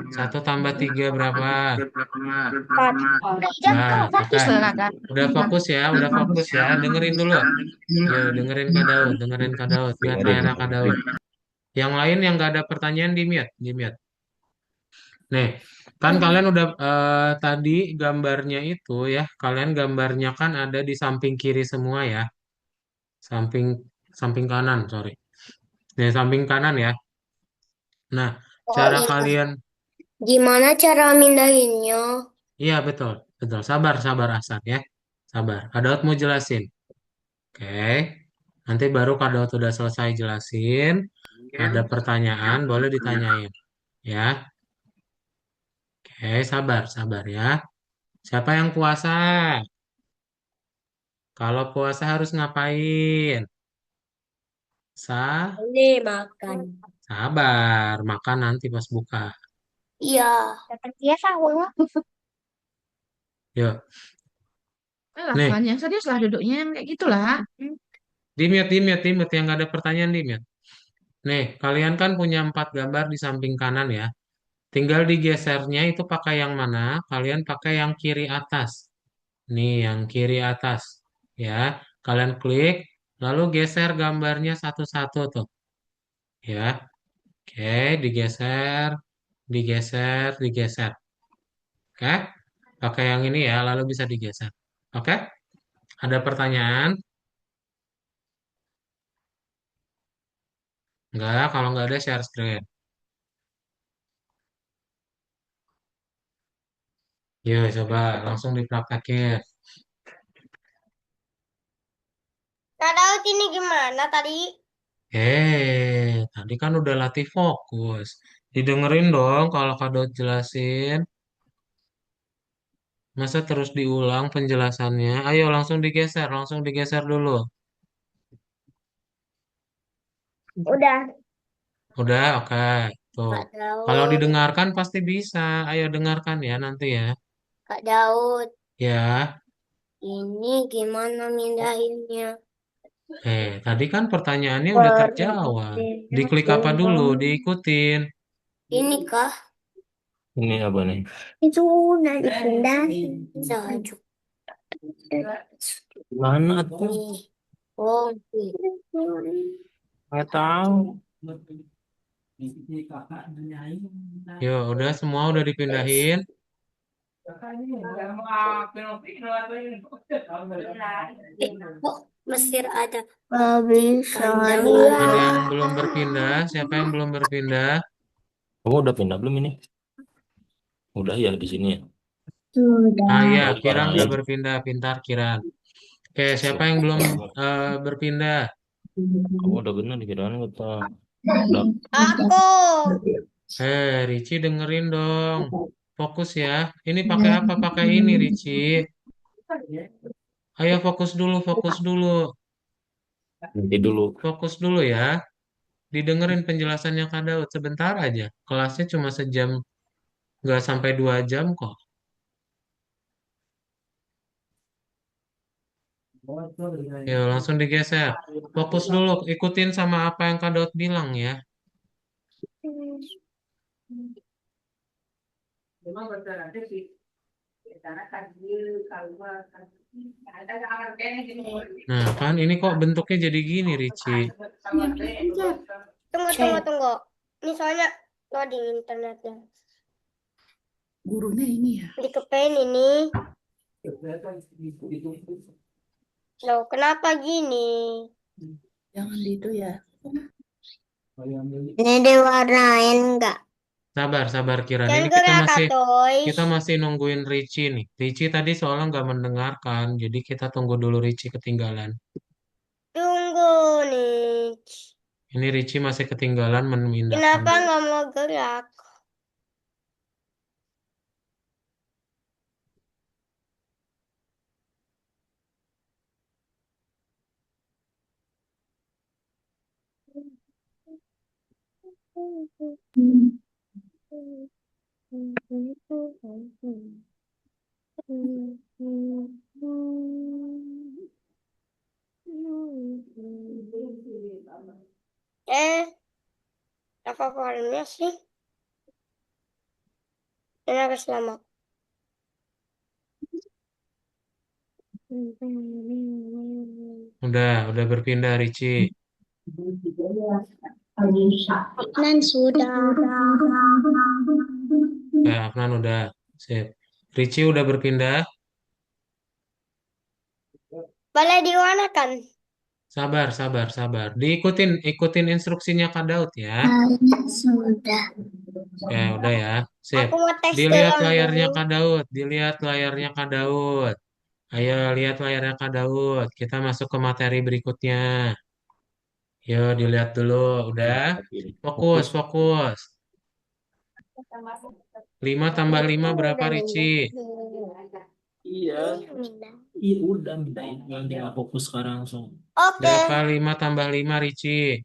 Satu tambah tiga berapa? Empat. Nah, oke. Fokus lah kan. Udah fokus ya. Dengerin dulu. Yo, dengerin Kak Daud. Lihat layarnya Kak Daud. Yang lain yang nggak ada pertanyaan di mute. Nih, kan kalian udah tadi gambarnya itu ya, kalian gambarnya kan ada di samping kiri semua ya, samping samping kanan, sorry. Nih, samping kanan ya. Nah, Oh cara iya. kalian, Gimana cara mindahinnya? iya betul. Sabar Hasan ya. Sabar. Kak Daud mau jelasin. Oke. Nanti baru Kak Daud udah selesai jelasin. Ada pertanyaan, boleh ditanyain. Ya. Oke, sabar, sabar ya. Siapa yang puasa? Kalau puasa harus ngapain? Ini makan. Sabar, makan nanti pas buka. Iya. Dapat dia sahur. Yuk, Lah, nih, kan yang serius lah duduknya yang kayak gitulah. di mute yang nggak ada pertanyaan di mute. Nih, kalian kan punya 4 gambar di samping kanan ya. Tinggal digesernya itu pakai yang mana? Kalian pakai yang kiri atas. Nih, yang kiri atas. Ya, kalian klik, lalu geser gambarnya satu-satu tuh. Ya, oke, digeser, digeser, digeser. Oke, pakai yang ini ya, lalu bisa digeser. Oke, ada pertanyaan? Enggak, kalau nggak ada share screen. Yuk, coba langsung dipraktekin. Kak Daud ini gimana tadi? Tadi kan udah latih fokus. Didengerin dong kalau Kak Dot jelasin. Masa terus diulang penjelasannya? Ayo langsung digeser dulu. Udah. Udah, oke. Tuh. Kak Kalau Daud. didengarkan pasti bisa. Ayo dengarkan ya nanti ya. Kak Daud. Ya. Ini gimana mindahinnya? Tadi kan pertanyaannya udah terjawab. Diklik apa dulu? Diikutin. Ini kah? Ini apa nih? Itu udah dipindahin. Salju. Mana tuh? Nih. Oh, Nggak tahu. Yo, udah semua udah dipindahin. kok Mesir ada? Gak bisa Ada yang belum berpindah? Siapa yang belum berpindah? Kamu udah pindah belum ini? Udah ya di sini ya. Ah ya, Sudah. Oh, di Kiran orang udah lain. berpindah, pintar Kiran. Oke, siapa Siap. yang belum berpindah? Kamu udah benar dikirain kata. Udah. Aku. Ricci dengerin dong. Fokus ya. Ini pakai apa? Pakai ini, Ricci. Ayo fokus dulu, fokus dulu. Nanti dulu. Fokus dulu ya. Didengerin penjelasannya Kak Daud sebentar aja. Kelasnya cuma sejam, nggak sampai 2 jam kok. Yuk, langsung digeser. Fokus dulu, ikutin sama apa yang Kak Daud bilang ya. Nah, kan ini kok bentuknya jadi gini, Ricci. Tunggu. Ini soalnya loading internetnya. Gurunya ini ya. Dikepen ini. Loh, kenapa gini? Jangan itu ya. Ini diwarnain enggak? Sabar, sabar Kiran. Jangan Ini gerak, Toys. kita masih nungguin Ricci nih. Ricci tadi soalnya nggak mendengarkan, jadi kita tunggu dulu Ricci ketinggalan. Tunggu nih. Ini Ricci masih ketinggalan memindahkan. Kenapa nggak mau gerak? Apa warnanya sih? Ini harus lama. Udah berpindah Ricci. Dan sudah. Ya, Afnan udah. Sip. Ricci udah berpindah. Boleh diwarnakan. Sabar, sabar, sabar. Ikutin instruksinya Kak Daud ya. Sudah. Ya, udah ya. Sip. Aku mau tes Dilihat dalam layarnya dulu. Kak Daud. Dilihat layarnya Kak Daud. Ayo lihat layarnya Kak Daud. Kita masuk ke materi berikutnya. Yuk dilihat dulu. Udah? Fokus, Fokus. fokus. 5 tambah 5 berapa, Udah Ricci? mindah. Iya, Mindah. iya udah mintain. Tinggal fokus sekarang langsung. Oke. Berapa 5 tambah 5, Ricci?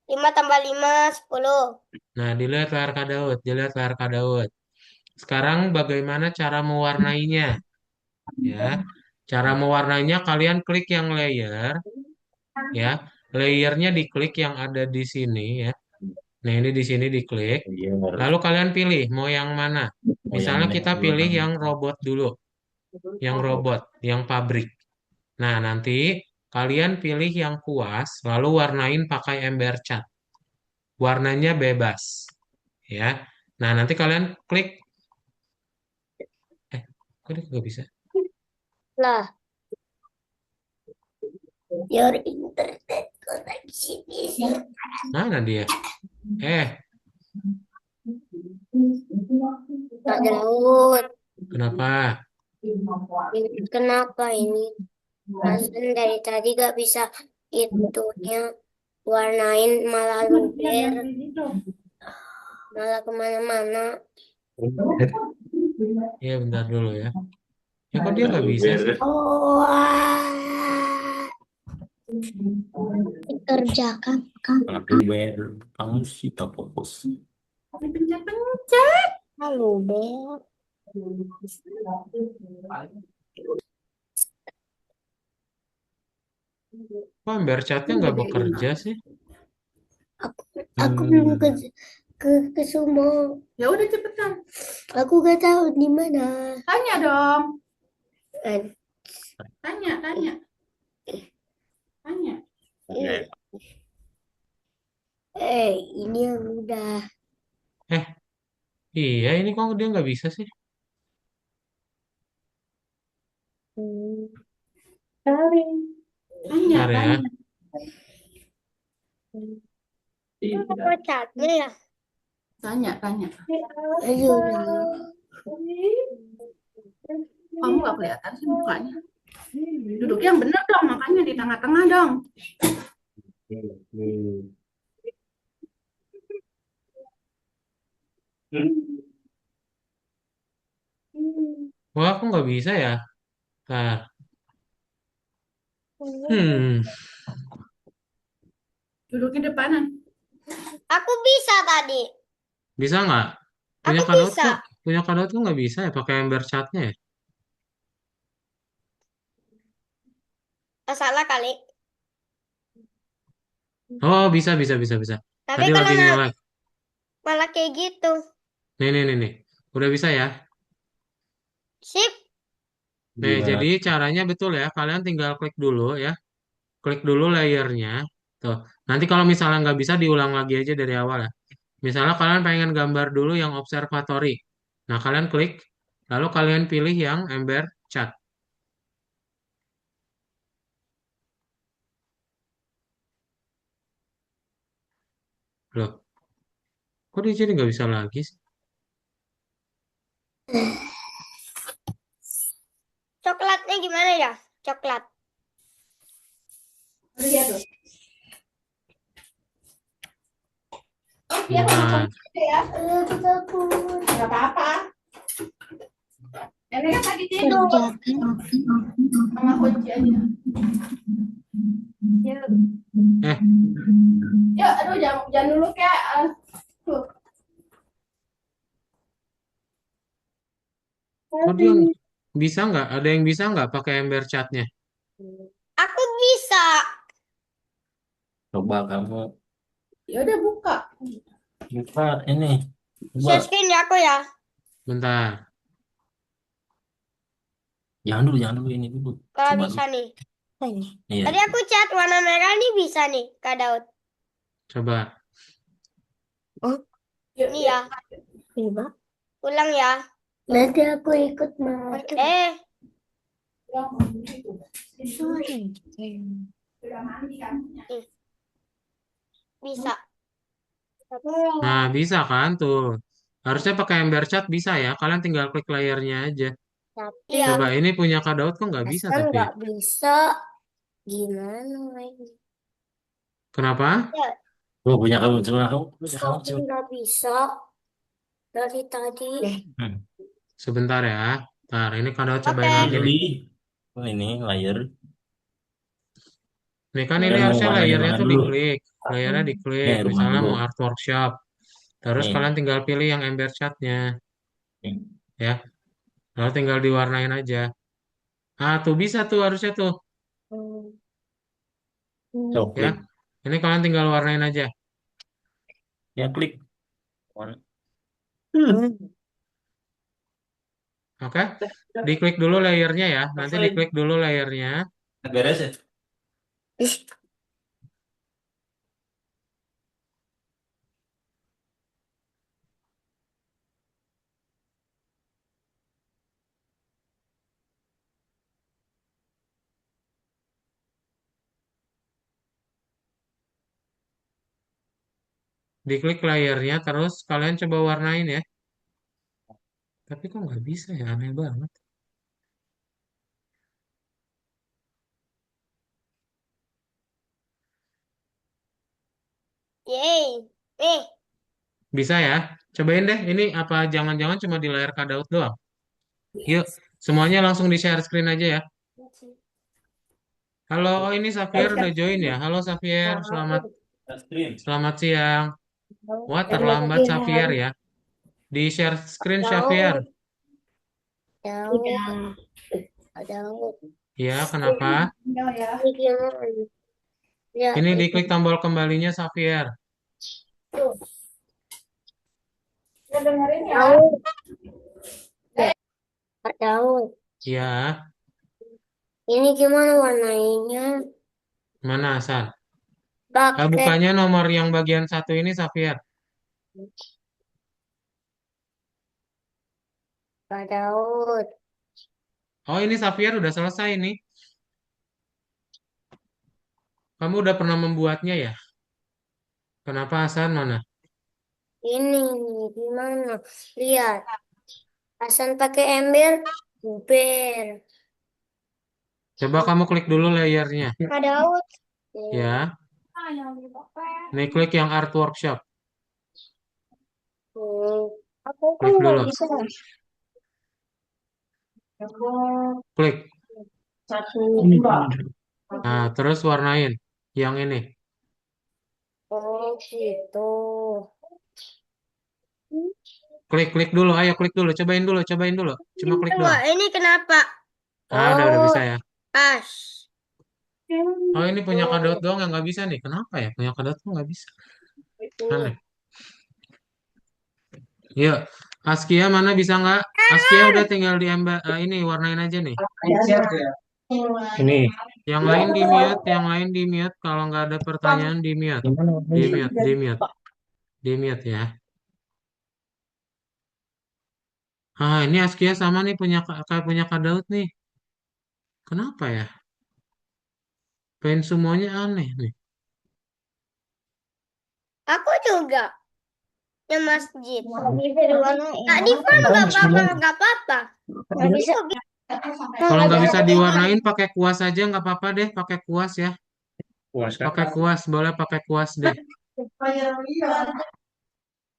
5 tambah 5, 10. Nah, dilihat layar Kak Daud. Dilihat layar Kak Daud. Sekarang bagaimana cara mewarnainya? Ya, cara mewarnainya kalian klik yang layer. Ya, layernya diklik yang ada di sini ya. Nah, ini di sini diklik. Iya, Lalu kalian pilih mau yang mana. mau yang Misalnya merah kita dulu pilih kan. yang robot dulu, yang robot, yang pabrik. Nah, nanti kalian pilih yang kuas, lalu warnain pakai ember cat. Warnanya bebas, ya. Nah, nanti kalian klik. Kok dia nggak bisa? Lah, your internet connection is Mana dia? Eh, Kak Daud. kenapa? Ini kenapa ini? Perasaan dari tadi gak bisa itunya warnain malah luber, malah kemana-mana. Ya, bentar dulu ya. Ya, kok dia nggak bisa sih? Oh, dikerjakan kan? Luber. Kamu sih tak fokus. Halo, Bel. Kok ember catnya nggak bekerja sih? Aku belum ke semua. Ya udah cepetan. Aku gak tahu di mana. Tanya dong. Eh, Tanya, tanya. Tanya. ini yang udah. Eh, iya ini kok dia nggak bisa sih? Hmm. Tanya, Bentar ya. tanya. Apa catnya ya? Tanya, tanya. Ayo, Kamu gak kelihatan sih mukanya. Duduk yang bener dong, makanya di tengah-tengah dong. Wah, aku nggak bisa ya. Bentar. Hmm, Duduknya depanan. Aku bisa tadi. bisa nggak? Punya Aku kadot bisa. kok? Punya kadot kok nggak bisa ya pakai ember catnya ya? Salah kali. Oh, bisa, bisa, bisa, bisa. Tapi Tadi kalau lagi nge-lag. malah kayak gitu. Nih, nih, nih, nih. Udah bisa ya? Sip. Nih, Gimana? jadi caranya betul ya. Kalian tinggal klik dulu ya. Klik dulu layernya. Tuh. Nanti kalau misalnya nggak bisa, diulang lagi aja dari awal ya. Misalnya kalian pengen gambar dulu yang observatory. Nah, kalian klik. Lalu kalian pilih yang ember cat. Loh, kok dia jadi nggak bisa lagi sih? Coklatnya gimana ya? Coklat. Lihat tuh. Biar Bentar. ya. Gak apa-apa. Nenek kan lagi tidur. Mama kunci aja. Eh, Yuk, aduh jangan dulu kayak. Tuh. kok dia bisa nggak? Ada yang bisa nggak pakai ember catnya? Aku bisa. Coba kamu Ya udah buka. buka ini. Coba. Share screen ya aku ya. Bentar. Jangan dulu ini dulu. Kalau Coba bisa nih. Iya. Tadi aku cat warna merah nih bisa nih, Kak Daud. Coba. Yuk, Nih ya. Coba. Ulang ya. Nanti aku ikut mau. Sudah mandi kan? Bisa. Nah, bisa kan tuh. Harusnya pakai ember cat bisa ya. Kalian tinggal klik layernya aja. Tapi Iya. Coba ini punya Kak Daud kok nggak bisa Hasan tapi. nggak bisa. Gimana lagi? Kenapa? Ya, Oh, punya kamu, punya kamu, punya kamu. Tapi nggak bisa dari tadi. Hmm. Sebentar ya. Ntar ini Kak Daud cobain oke. lagi nih. Jadi, oh ini layar. Nih kan ini Kalian mau harusnya warnain layernya mana tuh dulu? diklik. Layernya diklik. Nih, rumah Misalnya dulu. mau art workshop. Terus Nih, kalian tinggal pilih yang ember chatnya. nih. Ya. Lalu tinggal diwarnain aja. Ah, tuh bisa tuh harusnya tuh. Hmm. Coba Ya. klik. Ini kalian tinggal warnain aja. Ya, klik. Warna. Hmm. Oke. Diklik dulu layernya ya. Nanti diklik dulu layernya. Beres ya? Ih, Diklik layernya. Terus kalian coba warnain ya. Tapi kok nggak bisa ya? Aneh banget. Yeay. Nih. Bisa ya? Cobain deh. Ini apa jangan-jangan cuma di layar Kak Daud doang? Yuk. Semuanya langsung di share screen aja ya. Halo, oh ini Xavier udah join ya. Halo Xavier, selamat Screen. selamat siang. Wah, terlambat Xavier ya. Di share screen Xavier. tahu, tahu, tahu. Ya, kenapa? Ini gimana? Ya, Ini diklik tombol kembalinya Xavier. itu. dengerin ya. Tahu, nggak tahu. Ya, Ini gimana warnanya? mana Hasan? Pakai Bukannya nomor yang bagian satu ini Xavier. nggak tahu. Oh, ini Xavier udah selesai nih. Kamu udah pernah membuatnya ya? Kenapa Hasan mana? Ini nih, gimana? Lihat, Hasan pakai ember, buber. Coba kamu klik dulu layernya. Kak Daud. Ya, nih klik yang art workshop. Hmm. Aku kan Klik nggak dulu. bisa. Klik. Satu, dua. Nah, terus warnain yang ini. Oh, gitu. Klik, klik dulu. Ayo klik dulu. Cobain dulu, cobain dulu. Cuma klik Tunggu, doang. ini kenapa? Ah, udah Oh, bisa ya. pas. Oh, ini punya Tuh, Kadot doang yang nggak bisa nih. Kenapa ya? Punya Kadot tuh nggak bisa. Aneh. ini. Yuk, Askia mana bisa nggak? Askia udah tinggal di ini warnain aja nih. Ini. Yang lain di mute, yang lain di mute. Kalau nggak ada pertanyaan di mute, Gimana di warnanya? mute, di mute, di mute ya. Ah, ini Askia sama nih kayak punya Kadot nih. Kenapa ya? Pengen semuanya aneh nih. Aku juga. Yang masjid. Bisa diwarnain. Tadi kan nggak apa-apa, nggak apa-apa. Nggak bisa. Kalau nggak bisa Nggak diwarnain pakai kuas aja nggak apa-apa deh, pakai kuas ya. Puas kan? Pakai kuas, boleh pakai kuas deh.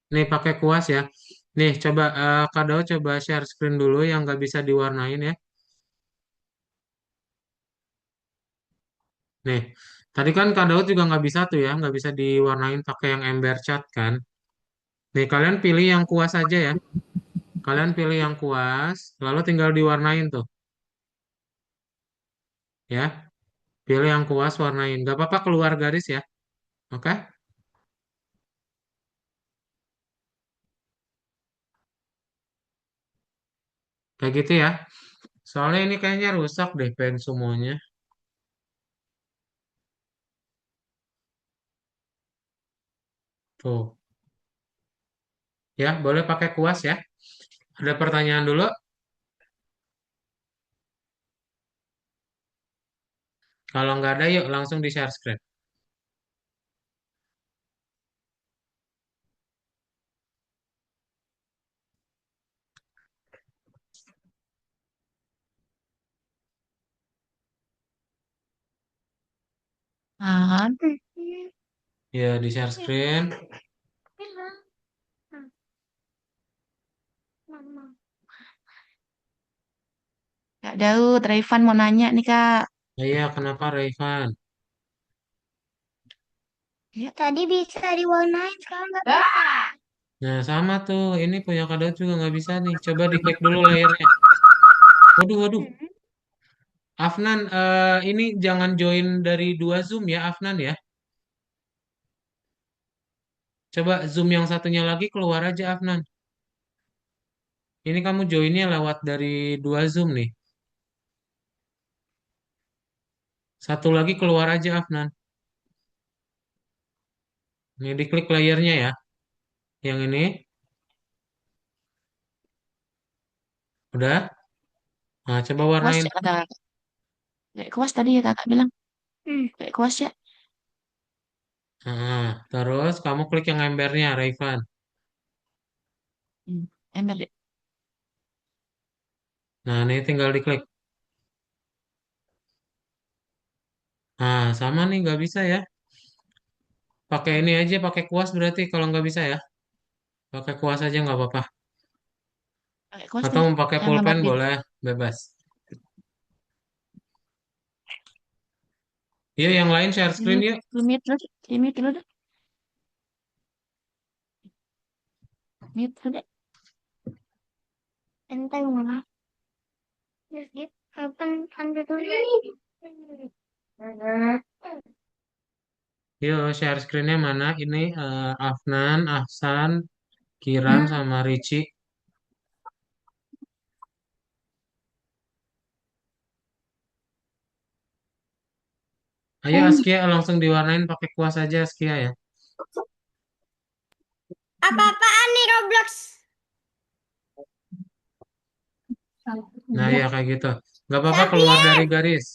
Nih pakai kuas ya. Nih coba Kak Dao coba share screen dulu yang nggak bisa diwarnain ya. Nih, tadi kan Kak Daud juga nggak bisa tuh ya, nggak bisa diwarnain pakai yang ember cat kan. Nih kalian pilih yang kuas aja ya. Kalian pilih yang kuas, lalu tinggal diwarnain tuh ya. Pilih yang kuas, warnain. Gak apa-apa keluar garis ya. Oke? Kayak gitu ya. Soalnya ini kayaknya rusak deh pen semuanya. Tuh. Ya, boleh pakai kuas ya. Ada pertanyaan dulu? Kalau nggak ada, yuk langsung di share screen. Kan? Ya, di share screen. Kak Daud, Raivan mau nanya nih Kak. Oh, iya, kenapa Raivan? Ya, Tadi bisa diwarnain, sekarang nggak bisa. Nah, sama tuh. Ini punya Kak Daud juga nggak bisa nih. Coba diklik dulu layarnya. Waduh, waduh. Afnan, ini jangan join dari dua Zoom ya, Afnan ya. Coba Zoom yang satunya lagi keluar aja, Afnan. Ini kamu joinnya lewat dari dua Zoom nih. Satu lagi keluar aja, Afnan. Ini diklik layarnya ya. Yang ini. Udah? Nah, coba kuas warnain. ya kata Kakak. Kayak kuas tadi ya Kakak bilang. Kayak kuas ya. Nah, terus kamu klik yang embernya, Raivan. Ember deh. Nah, ini tinggal diklik. Nah, sama nih, nggak bisa ya. Pakai ini aja, pakai kuas berarti kalau nggak bisa ya. Pakai kuas aja nggak apa-apa. Kayak kuas Atau deh. mau pakai Yang gambar pulpen bit. boleh, bebas. Yuk, yang lain share screen Limit, yuk. limit dulu. Limit dulu deh. Limit dulu deh. Enteng mana? Just give open under dulu. Yuk, share screennya mana? Ini Afnan, Ahsan, Kiran, sama Ricci. Ayo Askia langsung diwarnain pakai kuas aja Askia ya. Apa-apaan nih Roblox? Nah ya kayak gitu. Nggak apa-apa keluar dari Sapian. garis.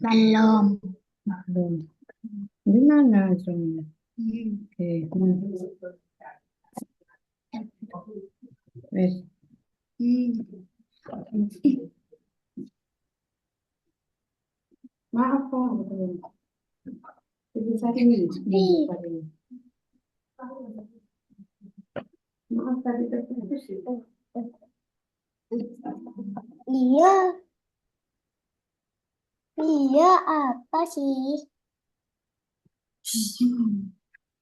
Belum. Belum. Gimana zoomnya? Oke. Wes. Maaf kok. Bisa ini. Maaf tadi terputus. Iya, iya apa sih?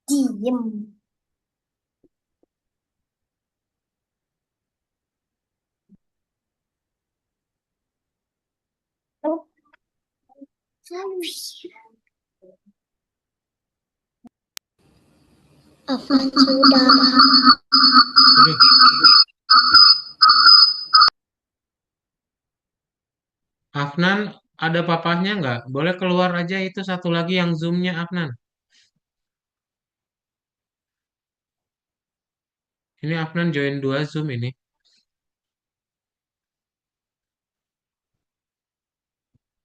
Diem. Oh, Afan sudah. Aduh, Afnan ada papahnya nggak? Boleh keluar aja itu satu lagi yang zoomnya Afnan. Ini Afnan join dua zoom ini.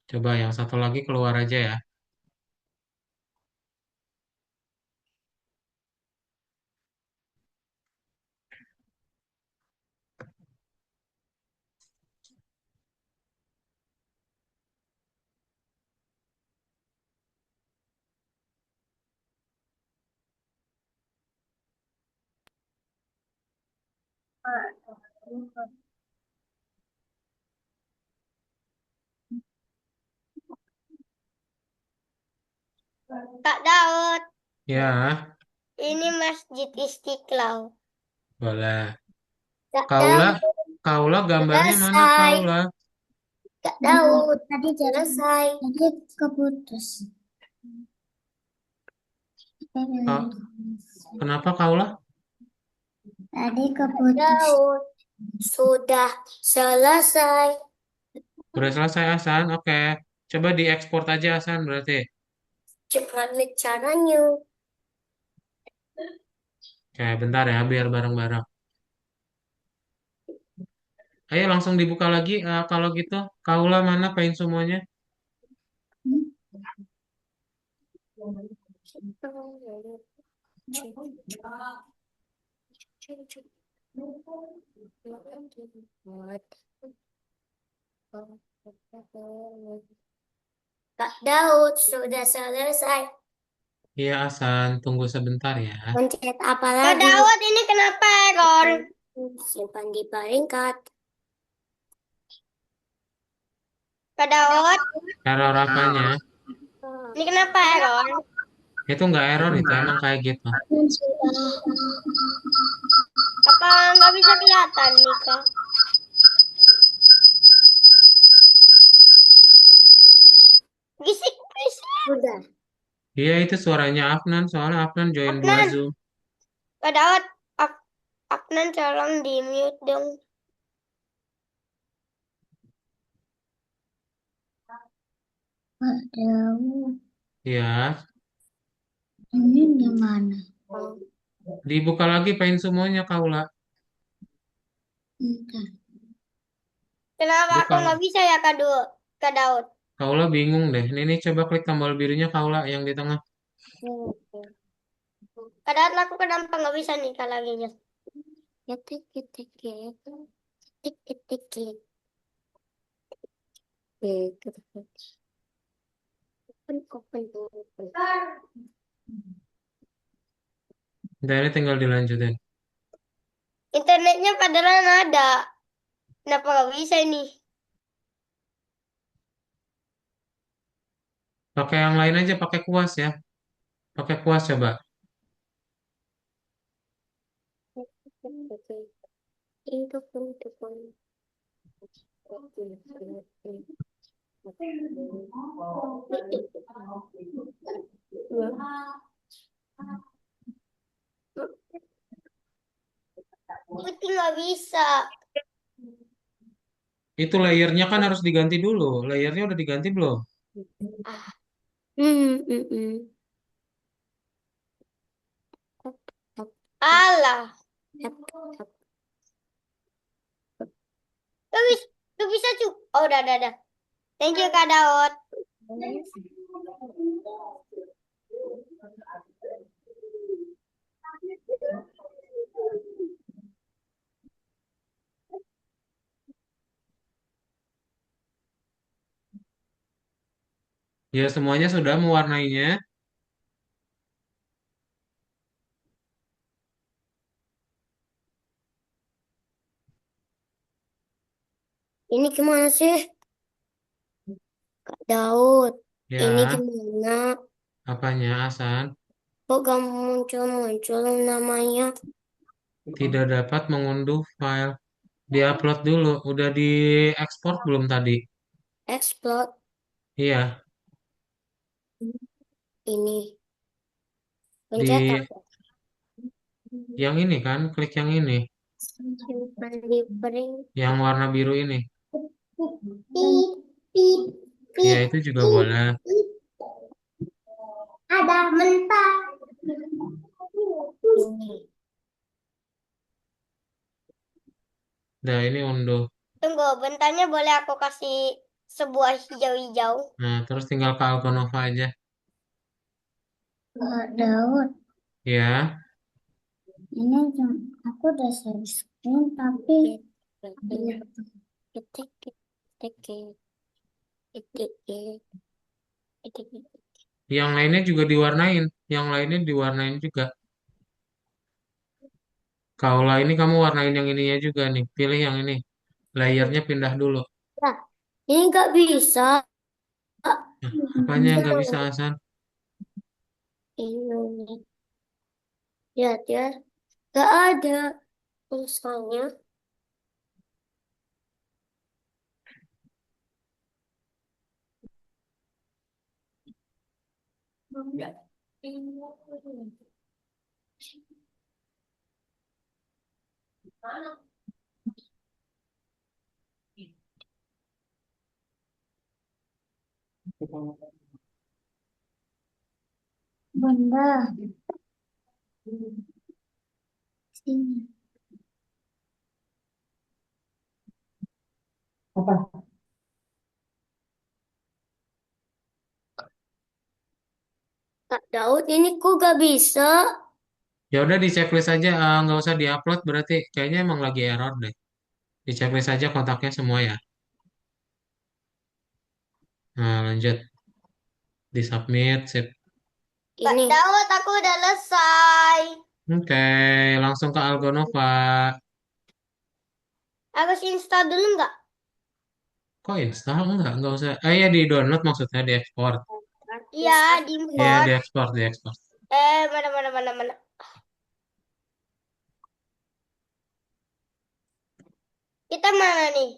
Coba yang satu lagi keluar aja ya. Kak Daud, Ya, ini Masjid Istiqlal. boleh. Kak Kaula, Daud, Kaula gambarnya mana selesai. Kaula? Kak Daud, tadi selesai. Tadi keputus. Ka- Kenapa Kaula? Tadi keputus. Daud, sudah selesai. Udah selesai Hasan? Oke. Coba diekspor aja Hasan berarti. Gimana caranya? Oke, bentar ya biar bareng-bareng. Ayo langsung dibuka lagi. Kalau gitu, Kaula mana paint semuanya? Kak Daud sudah selesai. Iya, Hasan. Tunggu sebentar ya. Mencet apa lagi? Kak Daud ini kenapa error? Simpan di peringkat. Kak Daud, Error apanya? ini kenapa error? Itu nggak error, itu emang kayak gitu. Apa nggak bisa kelihatan nih Kak? Bisik bisik. Udah. Iya, itu suaranya Afnan. Soalnya Afnan join dua Afnan, Zoom. Kak Daud, Afnan tolong di mute dong. Kak Daud, Iya, ini gimana? dibuka lagi paint semuanya, Kaula. Kenapa aku Buka. nggak bisa ya Kak Daud? Kaula bingung deh. Ini coba klik tombol birunya Kaula yang di tengah. Kak Daud, aku kenapa nggak bisa nih Kak lagi ya? Ya tik tik tik tik tik tik tik. Open open open. Dan ini tinggal dilanjutin. Internetnya padahal ada. Kenapa nggak bisa ini? Pakai yang lain aja, pakai kuas ya. Pakai kuas coba. Itu pun itu pun. Itu nggak bisa. Itu layernya kan harus diganti dulu. Layernya udah diganti belum? Hmm. Alah. Gak bisa cu. Oh, udah. Thank you Kak Daud. Ya, semuanya sudah mewarnainya. Ini gimana sih Kak Daud? Ini Ya, gimana? apanya, Hasan? Kok gak muncul-muncul namanya? Tidak dapat mengunduh file. Diupload dulu. Udah diekspor belum tadi? Explode Iya, ini. Pencet di apa? yang ini kan, klik yang ini. Simpan di pering. Yang warna biru ini. Pip, pip, Ya, pip, itu juga pip, boleh. pip. Ada mentah. Ini. Nah, ini unduh. Tunggu, bentarnya boleh aku kasih sebuah hijau-hijau? Nah, terus tinggal ke Algonova aja. Kak Daud, Ya, ini aku udah share screen tapi yang lainnya juga diwarnain. Yang lainnya diwarnain juga. Kaula ini kamu warnain yang ininya juga nih. Pilih yang ini. Layernya pindah dulu. Nah, ini nggak bisa. Nah, apanya yang nggak bisa, Hasan? Ini lihat ya, nggak ada tulisannya. Bunda, sini. Apa? Kak Daud, ini kok gak bisa? Ya udah di checklist aja, nggak usah diupload berarti kayaknya emang lagi error deh. Di checklist aja kontaknya semua ya. Nah, lanjut di submit, sip. Kak ini. Daud, aku udah selesai. Oke, langsung ke Algonova. Harus install dulu nggak? Kok install? Enggak usah. Ya di download maksudnya di export. Iya, di Iya, import. di export, di export. Mana. Kita mana nih?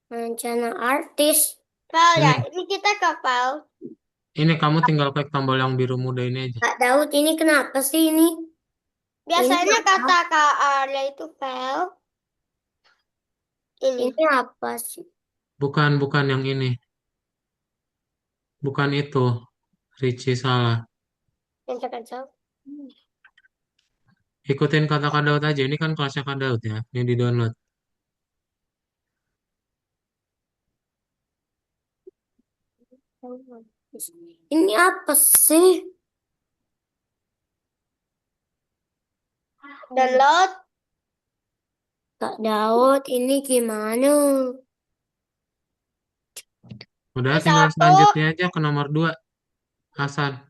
Rencana artis. File ya, Ini, ini kita ke file. ini kamu tinggal klik tombol yang biru muda ini aja. Kak Daud, ini kenapa sih ini? Biasanya kata Kak Arya itu file. Ini apa sih? Bukan yang ini. Bukan itu. Richie salah. Cancel. Ikutin kata Kak Daud aja. Ini kan kelasnya Kak Daud ya. Ini di download. Ini apa sih? Download. Kak Daud, ini gimana? Udah Ini tinggal satu. selanjutnya aja ke nomor 2. Hasan.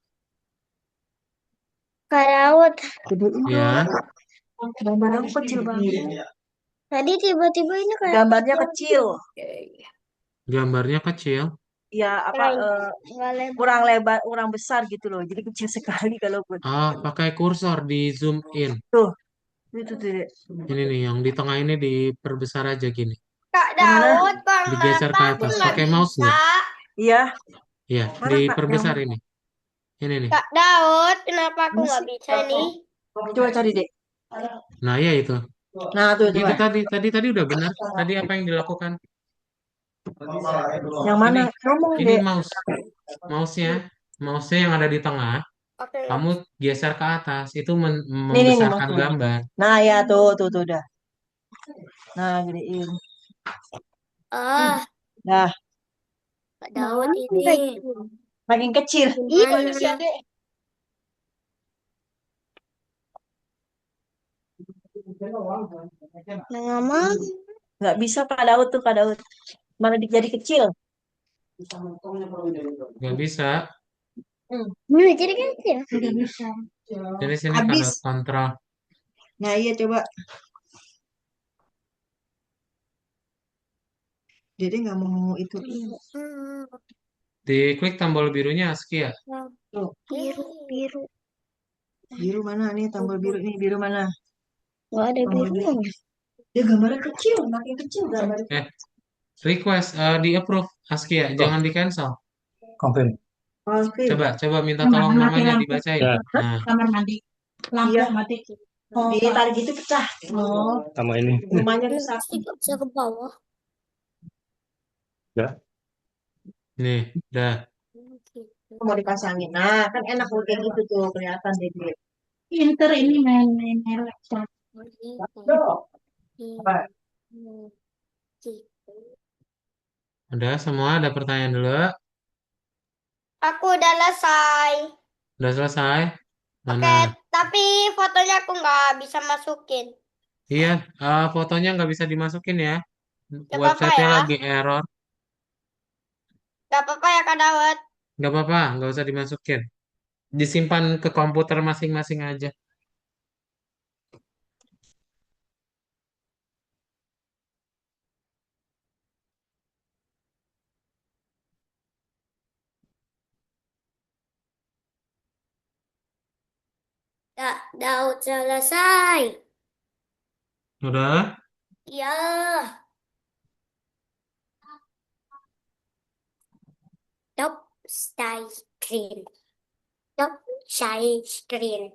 Kak Daud. Ya. Gambar aku kecil banget. Tadi tiba-tiba ini kayak Gambarnya kecil. Gambarnya kecil. Ya apa kurang lebar, kurang besar gitu loh. Jadi kecil sekali kalau buat Pakai kursor di zoom in. tuh. Itu tuh. Dek. Ini nih, yang di tengah ini diperbesar aja gini. Kak Yang mana? Daud, Digeser kenapa ke aku atas. nggak Pakai mouse bisa? nggak? Iya. Iya, Mana Kak? Yang diperbesar mana? ini. Ini nih. Kak Daud, kenapa aku Ini nggak sih. bisa nih? Coba cari dek. Nah, ya itu. Nah tuh Itu coba. tadi udah benar. Tadi apa yang dilakukan? Yang mana? Ini, Ngomong ini dek. mouse-nya yang ada di tengah. Oke. Kamu geser ke atas, itu Nih membesarkan maksudnya. gambar. Nah ya tuh udah. Nah gedein. Ah, Nah Kak Daud ini makin kecil. gimana? Nggak mau. Nggak bisa Kak Daud tuh Kak Daud. Mana jadi kecil? Nggak bisa. Jadi kan kecil. Nggak bisa. Jadi sini Habis. kalau kontrol. Nah iya coba. Jadi nggak mau itu. Diklik tombol birunya ASCII ya. Tuh. Biru. Biru mana nih tombol biru nih biru mana? Nggak ada biru. Dia gambarnya kecil, makin kecil gambarnya. Request di approve ASCII ya, jangan di cancel. Confirm. Oke. Coba minta tolong mamanya dibacain. Ya. Nah, Kamar mandi. Lampu mati. Oh, ditarik gitu pecah. Oh, Sama ini. rumahnya rusak. Pasti nggak bisa ke bawah. Ya. nih, udah. Mau dipasangin. Nah, kan enak kalau kayak gitu tuh kelihatan deh dia. Pinter ini main laptop. Apa? Udah semua, ada pertanyaan dulu. Aku udah selesai. Udah selesai? Mana? Oke, tapi fotonya aku nggak bisa masukin. Iya, fotonya nggak bisa dimasukin ya. Gak apa-apa Websitenya ya. lagi error. Gak apa-apa ya Kak Dawet. Nggak apa-apa, nggak usah dimasukin. Disimpan ke komputer masing-masing aja. Daud selesai. Udah? Ya. Top stay screen. Top stay screen.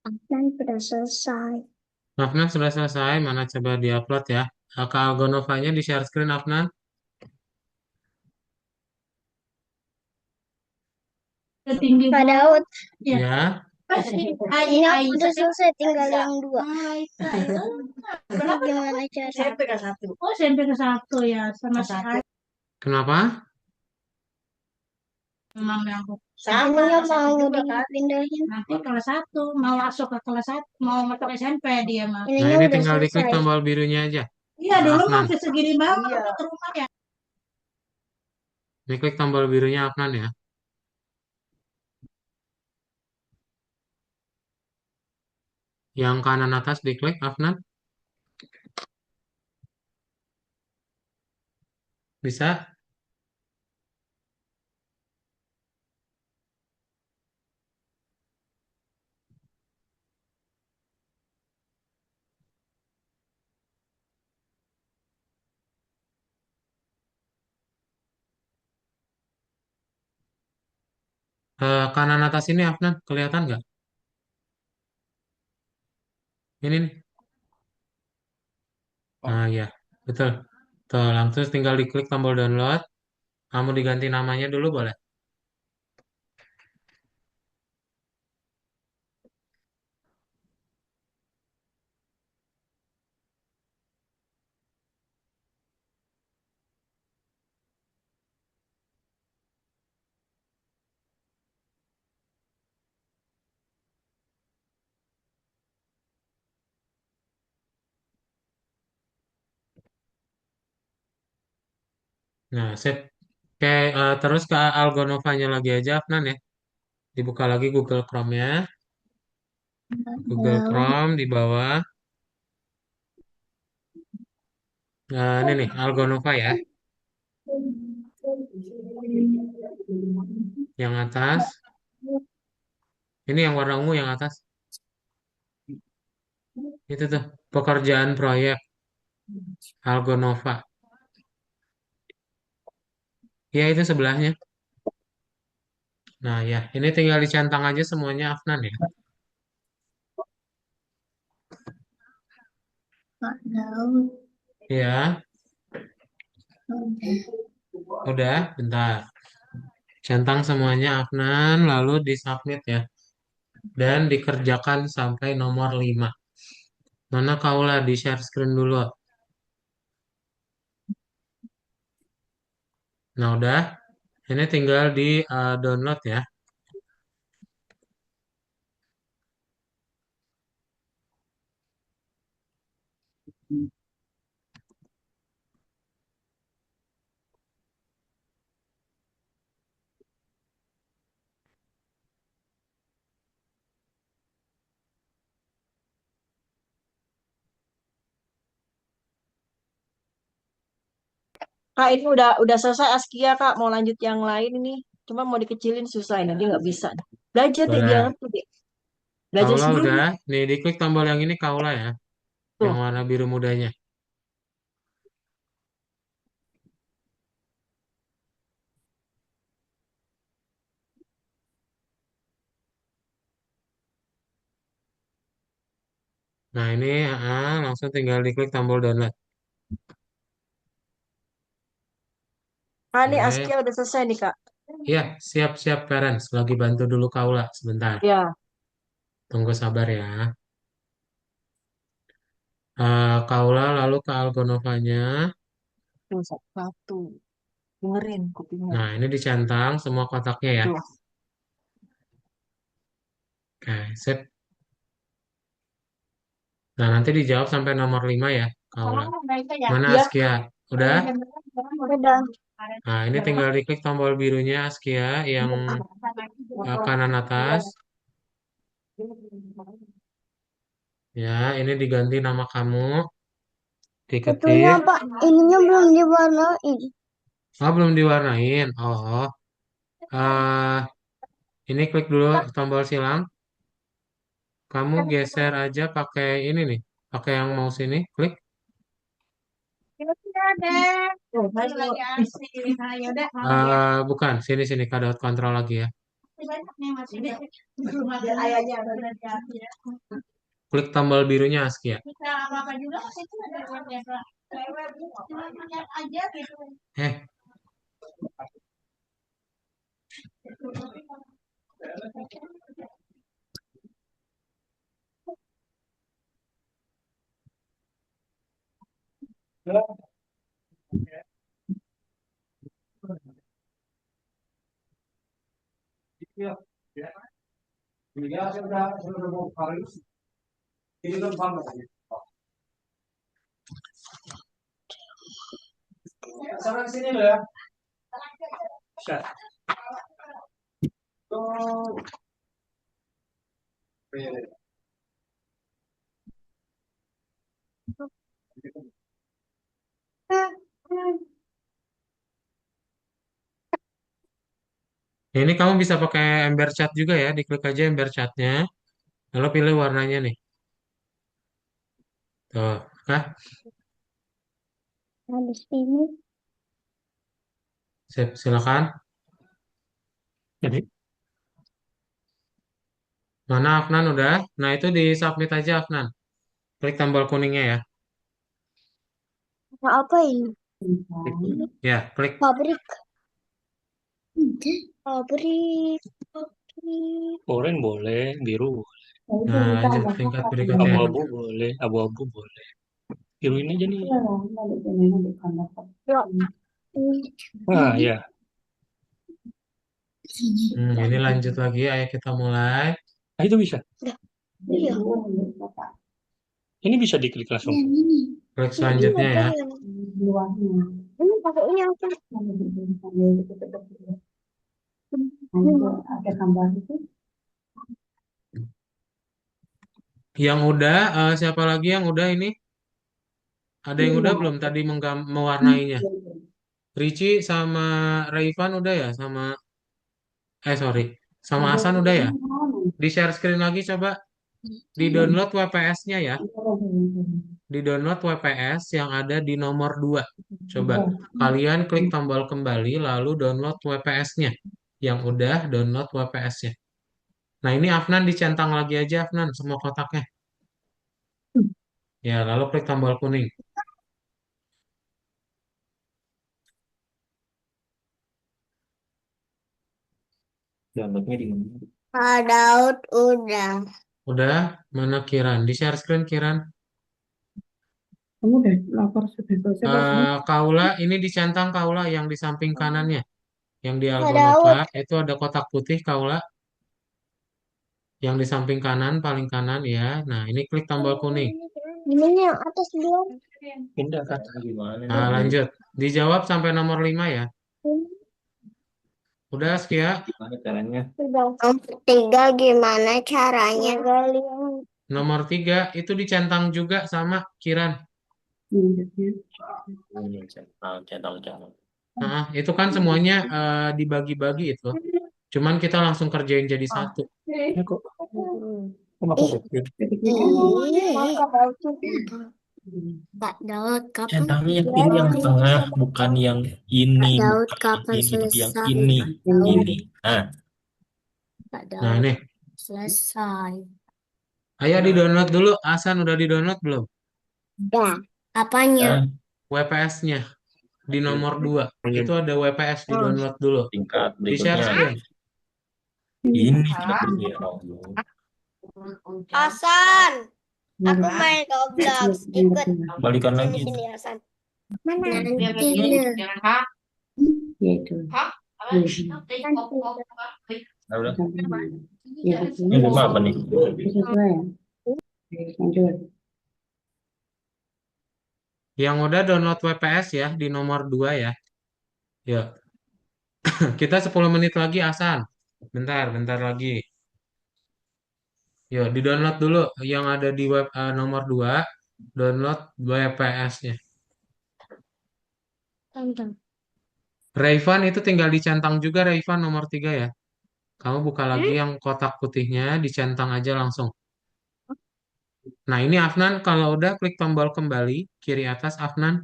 Dan sudah selesai. Afnan sudah selesai. Mana coba diupload ya. Kak Algonovanya di share screen Afnan. Tinggi Pak Daud, Ya. ini udah selesai, tinggal yang 2. Gimana cara? SMP kelas 1. Oh, SMP kelas 1 ya, sama sekali. Kenapa? Memang yang Ini sama nggak sama mau juga kan. dipindahin. Nanti kelas 1 mau masuk ke kelas 1, mau masuk SMP dia mah. Nah, Ininya ini udah tinggal diklik selesai. tombol birunya aja. Iya, Kak dulu mah Afnan. segini banget ke rumah ya. Diklik tombol birunya Afnan ya. Yang kanan atas diklik Afnan. Bisa? Kanan atas ini Afnan, kelihatan nggak? Ini nih. Nah, ya. Betul. Tuh, langsung tinggal diklik tombol download. Kamu diganti namanya dulu boleh? Nah, sip. Oke, terus ke Algonovanya lagi aja, Afnan ya. Dibuka lagi Google Chrome-nya. Google Chrome di bawah. Nah, ini nih, Algonova ya. Yang atas. Ini yang warna ungu yang atas. Itu tuh, pekerjaan proyek Algonova. Ya, itu sebelahnya. Nah, ya, ini tinggal dicentang aja semuanya, Afnan ya. Pak Daud. Ya, udah, bentar. Centang semuanya, Afnan, lalu disubmit ya. Dan dikerjakan sampai nomor 5. Mana kaulah di share screen dulu. Nah, udah. Ini tinggal di download ya. Kak, ini udah selesai Askia, Kak. Mau lanjut yang lain ini. Cuma mau dikecilin susah ini. Dia nggak bisa. Belajar deh, dia Boleh. ngerti deh. Belajar Kaula sendiri. udah. Nih, diklik tombol yang ini Kaula ya. Yang Tuh. warna biru mudanya. Nah, ini langsung tinggal diklik tombol download. Kak, ini Oke. Askia udah selesai nih, Kak. Ya, siap-siap parents. Lagi bantu dulu Kaula sebentar. Ya. Tunggu sabar ya. Kaula lalu ke Algonovanya. Tuh, satu. Dengerin kupingnya. Nah, ini dicentang semua kotaknya ya. Tuh. Oke, sip. Nah, nanti dijawab sampai nomor 5 ya, Kaula. Mana Ya. Askia? Udah? Udah. Nah, ini tinggal diklik tombol birunya Askia yang kanan atas. Ya, ini diganti nama kamu. Itunya Diketik. Pak, ininya belum diwarnain. Oh, belum diwarnain. Oh, eh ini klik dulu tombol silang. Kamu geser aja pakai ini nih. Pakai yang mouse ini. Klik. Tuh, ayo. Ayo, udah. Bukan. Sini, sini. Kadang kontrol lagi ya. banyak nih Mas. Ini belum ada ayahnya berarti ya. Klik tombol birunya Askia. Kita apa juga Mas itu ada biasa. Cuma lihat aja gitu. Eh, ini kamu bisa pakai ember cat juga ya. Diklik aja ember catnya. Lalu pilih warnanya nih. Tuh, kah? Habis ini Sip, silakan. Jadi, Mana Afnan udah? Nah, itu di submit aja Afnan. Klik tombol kuningnya ya. apa ini? Ya, klik. Pabrik. Pabrik. oranye boleh, biru boleh, Nah, lanjut tingkat berikutnya. abu-abu boleh, abu-abu boleh. Biru ini aja nih. Ya. Ah, ya. Ini lanjut lagi. Ayo kita mulai. Nah, itu bisa. Iya. Ini bisa diklik langsung. Klik selanjutnya ya. Ini pakai ini apa? Yang udah, siapa lagi yang udah ini? Ada yang udah belum tadi mewarnainya? Ricci sama Raifan udah ya? Sorry. Sama Hasan udah ya? Di share screen lagi coba. Di download WPS-nya ya. Di download WPS yang ada di nomor 2. Coba kalian klik tombol kembali lalu download WPS-nya. Yang udah download WPS-nya. Nah ini Afnan dicentang lagi aja Afnan semua kotaknya. Ya lalu klik tombol kuning. Downloadnya di mana? Pak Daud udah. Udah? Mana Kiran? Di share screen Kiran. Kamu udah lapor sudah selesai belum? Kaula ini dicentang Kaula yang di samping kanannya. Yang di Pak Daud. Algonova itu ada kotak putih Kaula. Yang di samping kanan, paling kanan ya. Nah ini klik tombol kuning. Ini yang atas belum. Pindah kan gimana Nah nih? lanjut. Dijawab sampai nomor 5 ya. Udah Askia? Gimana caranya? Nomor 3 gimana caranya? Nomor 3 itu dicentang juga sama Kiran. Ini centang. Nah, itu kan semuanya dibagi-bagi itu. Cuman kita langsung kerjain jadi satu. Ya kok? Kenapa kecil? Pak Daud kapan? Centangnya yang ini yang tengah, bukan yang ini, Pak Daud bukan kapan yang ini, tapi yang selesai? ini. Ini. Nah, Pak Nah Daud ini. selesai. Ayo di-download dulu. Hasan udah di-download belum? Dah. Apanya? nah, WPS-nya di nomor 2. Itu ada WPS di-download dulu. tingkat Di share berikutnya. screen. Ini berikutnya. Hasan, aku main Roblox. Ikut Balikan sini lagi. sini Hasan. Nanti. Nah, udah. Ini lima apa nih? Yang udah download WPS ya di nomor 2 ya. Yuk. Kita 10 menit lagi Hasan. Bentar lagi. Yuk, di-download dulu yang ada di web nomor 2, download WPS-nya. Rayvan itu tinggal dicentang juga Rayvan nomor 3 ya. Kamu buka lagi yang kotak putihnya, dicentang aja langsung. Nah, ini Afnan kalau udah klik tombol kembali kiri atas Afnan.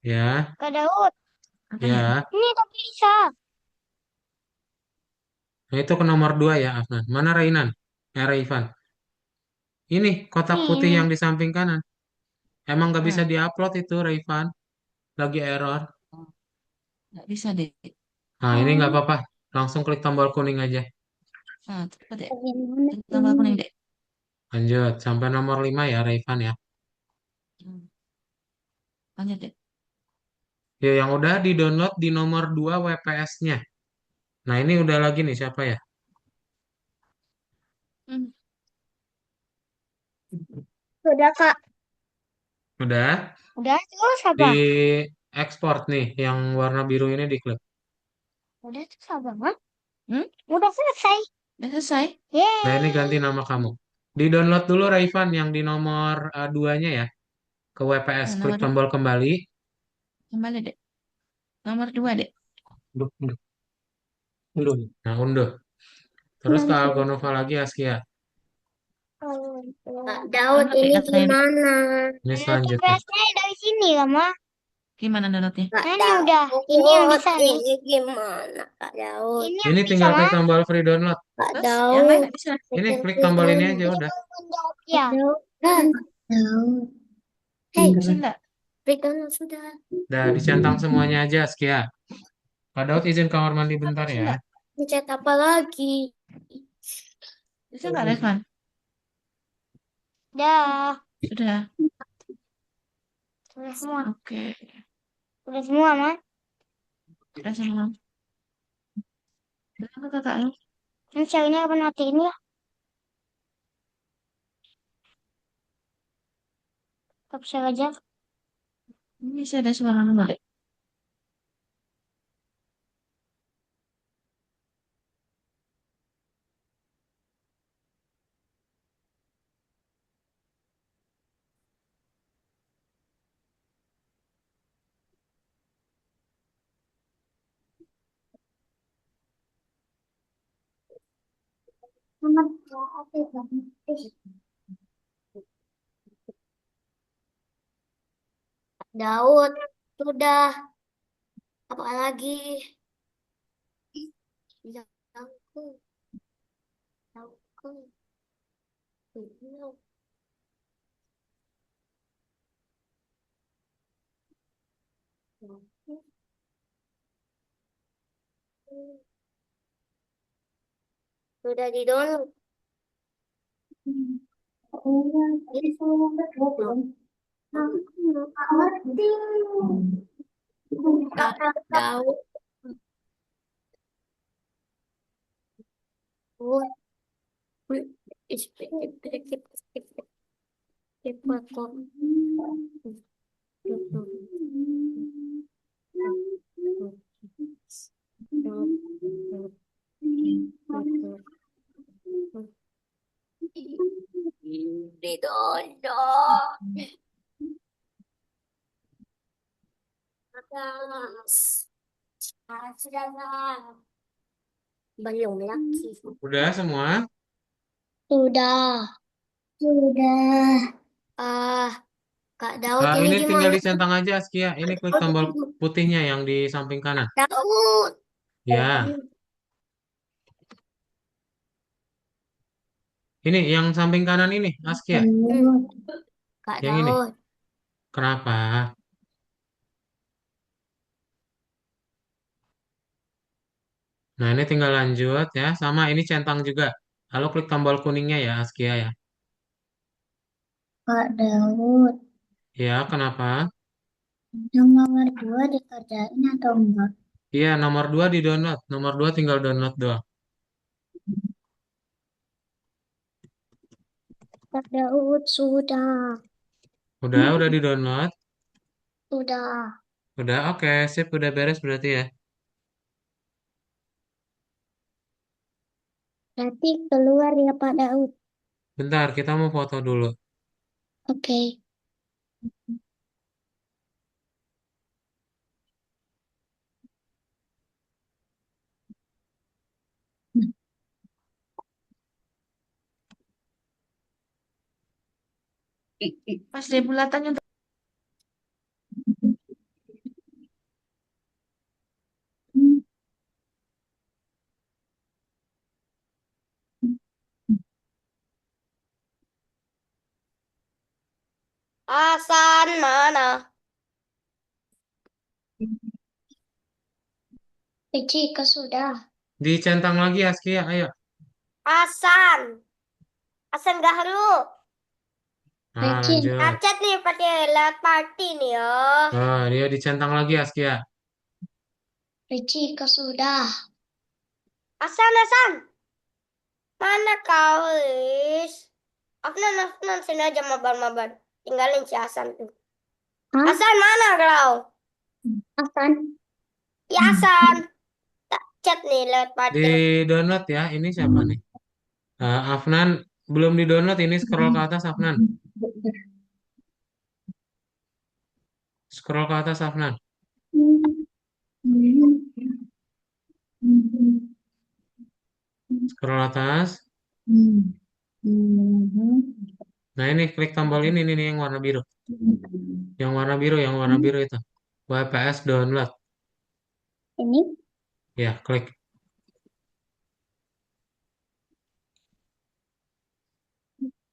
Ya, Pak Daud. ya. Ini tak bisa. Nah, itu ke nomor 2 ya, Afnan. Mana Rainan? Raivan. Ini kotak putih Ini. yang di samping kanan. Emang nggak bisa Nah, diupload itu, Raivan. Lagi error. nggak bisa deh. Nah, ini nggak apa-apa. Langsung klik tombol kuning aja. Nah, coba deh. Bagaimana Kita tambah kuning ini? deh. Lanjut. Sampai nomor 5 ya, Raivan ya. Hmm, lanjut deh. Ya, yang udah di-download di nomor 2 WPS-nya. Nah, ini udah lagi nih, siapa ya? Hmm, Sudah Kak. Udah. Udah terus Di apa? ekspor nih, yang warna biru ini diklik. Udah terus apa, Mak? hmm, Udah selesai. udah selesai. Nah, ini ganti Yeay. nama kamu. Di-download dulu, Raivan, yang di nomor 2-nya ya. Ke WPS, Nah, klik nomor tombol kembali. kembali deh. Nomor 2 deh. Unduh, unduh, unduh. Nah, unduh. Terus ke Algonova lagi, Askia. Kak Daud Download deh ini katanya deh. gimana? Ini Ada selanjutnya. TPS-nya dari sini lah, Mak. Gimana downloadnya? Kak Nah, ini udah. Ini yang Daud bisa nih. ini gimana Kak Daud? Ini yang Ini bisa, tinggal klik Mak. tombol free download. Kak Terus yang lain Daud nggak bisa. Ini bikin klik tombol ini video. aja Ini udah. tanggung jawab ya. Nah, Daud. hei, Bisa nggak? break download sudah. Udah dicentang semuanya aja, Askia. Kak Daud izin kamar mandi bentar Bisa ya. nggak? Ngechat apa lagi? Bisa nggak, Revan? Dah. Sudah. Sudah semua. Oke. Sudah semua, Mak. Sudah semua. Bilang ke kakaknya. Ini ceweknya kapan matiin ya? Tetap share aja. Ini bisa ada suara nggak deh? Kak Daud, sudah. Apa lagi? Ya ampun, ya ampun. Belum. Sudah di download. Kak Daud. Didodol. Panas. Sudah belum lagi. Udah semua? Sudah. Sudah. Ah, Kak Daud ini Ini tinggal gimana? dicentang aja, Askia. Ini klik tombol putihnya yang di samping kanan. Daud. Ya, ini yang samping kanan ini, Askia. Kak Yang ini. Daud. Kenapa? Nah, ini tinggal lanjut ya. Sama ini centang juga. Lalu klik tombol kuningnya ya, Askia ya. Kak Daud, Ya, kenapa? yang nomor 2 dikerjain atau enggak? Iya, nomor 2 di download. Nomor 2 tinggal download doang. Kak Daud, sudah. Udah di download. Sudah. Udah, oke, sip, udah beres berarti ya. Berarti keluar ya Pak Daud. Bentar, kita mau foto dulu. Oke. Pas dia bulatannya Hasan mana? Jika sudah. Dicentang lagi Askia, ayo. Hasan. Hasan Gahru. Nah, Reci. lanjut. Cacat nih pakai lewat party nih ya. Dia dicentang lagi Askia. Jika sudah. Hasan. Mana kau, Lis? Afnan, sini aja mabar. Tinggalin si Hasan tuh. Hah? Hasan mana kau? Hasan. Ya Hasan. Tak chat nih lewat Di party. download ya. Ini siapa nih? Afnan belum di download. Ini scroll ke atas Afnan. Scroll ke atas Afnan. Scroll atas. Nah ini klik tombol ini nih yang warna biru. Yang warna biru itu. WPS download. Ini. Ya, klik.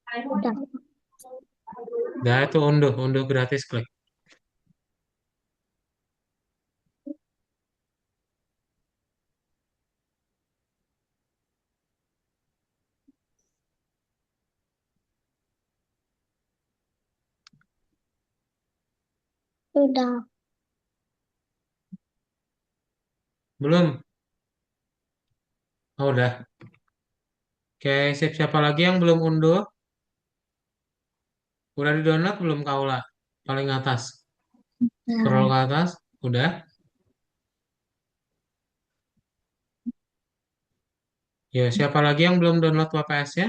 Sudah. Nah itu unduh gratis klik. Sudah. Belum? Oh, udah. Oke, siapa lagi yang belum unduh? Udah di download belum Kaula? Paling atas. Scroll ke atas. Udah. Ya, siapa lagi yang belum download WPS-nya?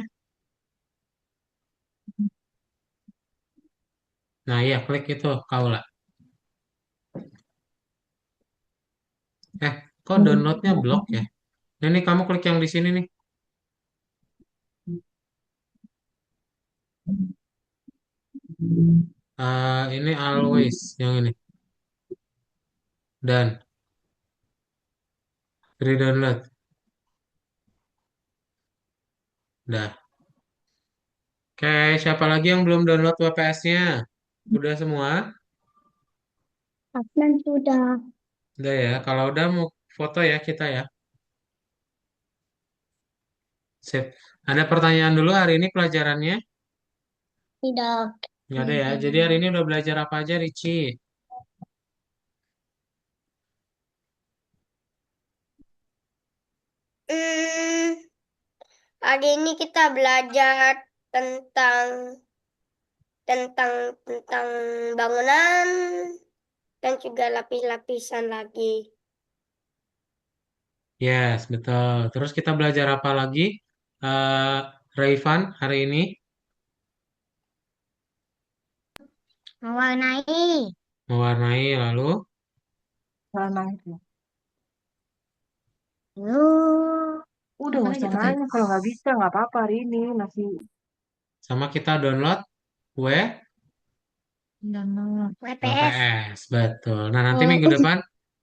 Nah, iya, klik itu Kaula. Kok downloadnya blok ya? Nah, ini kamu klik yang di sini nih. Ini always yang ini. Dan re-download. Udah. Oke, siapa lagi yang belum download WPS-nya? Udah semua? Afnan sudah. Udah ya. Kalau udah mau foto ya kita ya. Sip. Ada pertanyaan dulu hari ini pelajarannya? Tidak. Nggak ada ya. Jadi hari ini udah belajar apa aja, Ricci? Hari ini kita belajar tentang tentang tentang bangunan dan juga lapis-lapisan lagi. Yes, betul. Terus kita belajar apa lagi? Eh, Raivan hari ini? Mewarnai. Mewarnai lalu Mana itu? Udah Apa nggak lagi usah tuh, Kak? nanya. Kalau nggak bisa nggak apa-apa hari ini masih. sama kita download Download. WPS. WPS. Betul. Nah, nanti Oh, minggu depan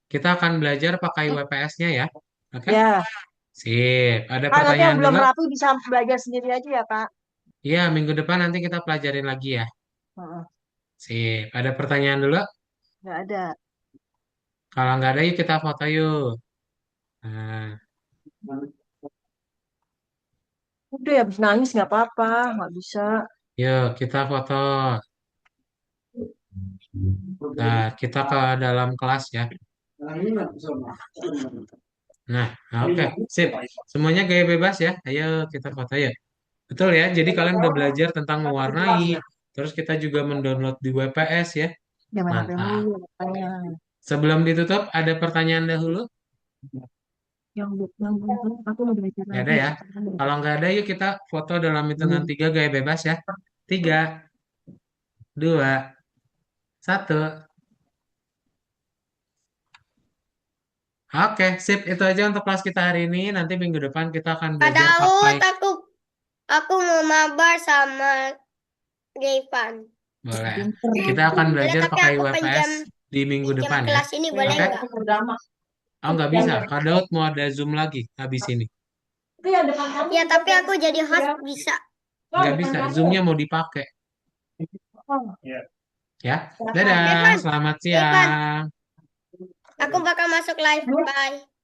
kita akan belajar pakai WPS-nya ya. Oke? Ya. Sip. Ada Nanti yang pertanyaan belum dulu? rapi bisa belajar sendiri aja ya Kak. Iya, minggu depan nanti kita pelajarin lagi ya. Heeh. Sip. Ada pertanyaan dulu? Nggak ada. Kalau nggak ada, yuk kita foto yuk. Nah, Udah ya habis nangis nggak apa-apa, nggak bisa. yuk kita foto. Nah, kita ke dalam kelas ya. Nah, oke, sip. Semuanya gaya bebas ya. Ayo kita foto ya. Betul ya. Jadi kalian udah belajar tentang mewarnai. Terus kita juga mendownload di WPS ya. Ya main HP Mantap. mulu katanya. Sebelum ditutup, ada pertanyaan dahulu? Yang aku mau belajar Nggak lagi ada ya. ya. Kalau nggak ada, yuk kita foto dalam hitungan 3 gaya bebas ya. 3, 2, 1. Oke, sip. Itu aja untuk kelas kita hari ini. Nanti minggu depan kita akan Kak belajar pakai. Daud, aku mau mabar sama Rayvan. Boleh. Pinter. Kita akan Boleh belajar tapi pakai aku WPS di minggu pinjam depan ya. kelas ini boleh Oke? nggak? Oh, nggak bisa. Kak Daud mau ada Zoom lagi habis ini. Ya tapi aku jadi host bisa. Nggak bisa. Zoom-nya mau dipakai. Ya, Irfan, dadah, selamat Irfan, siang. aku bakal masuk live. Bye.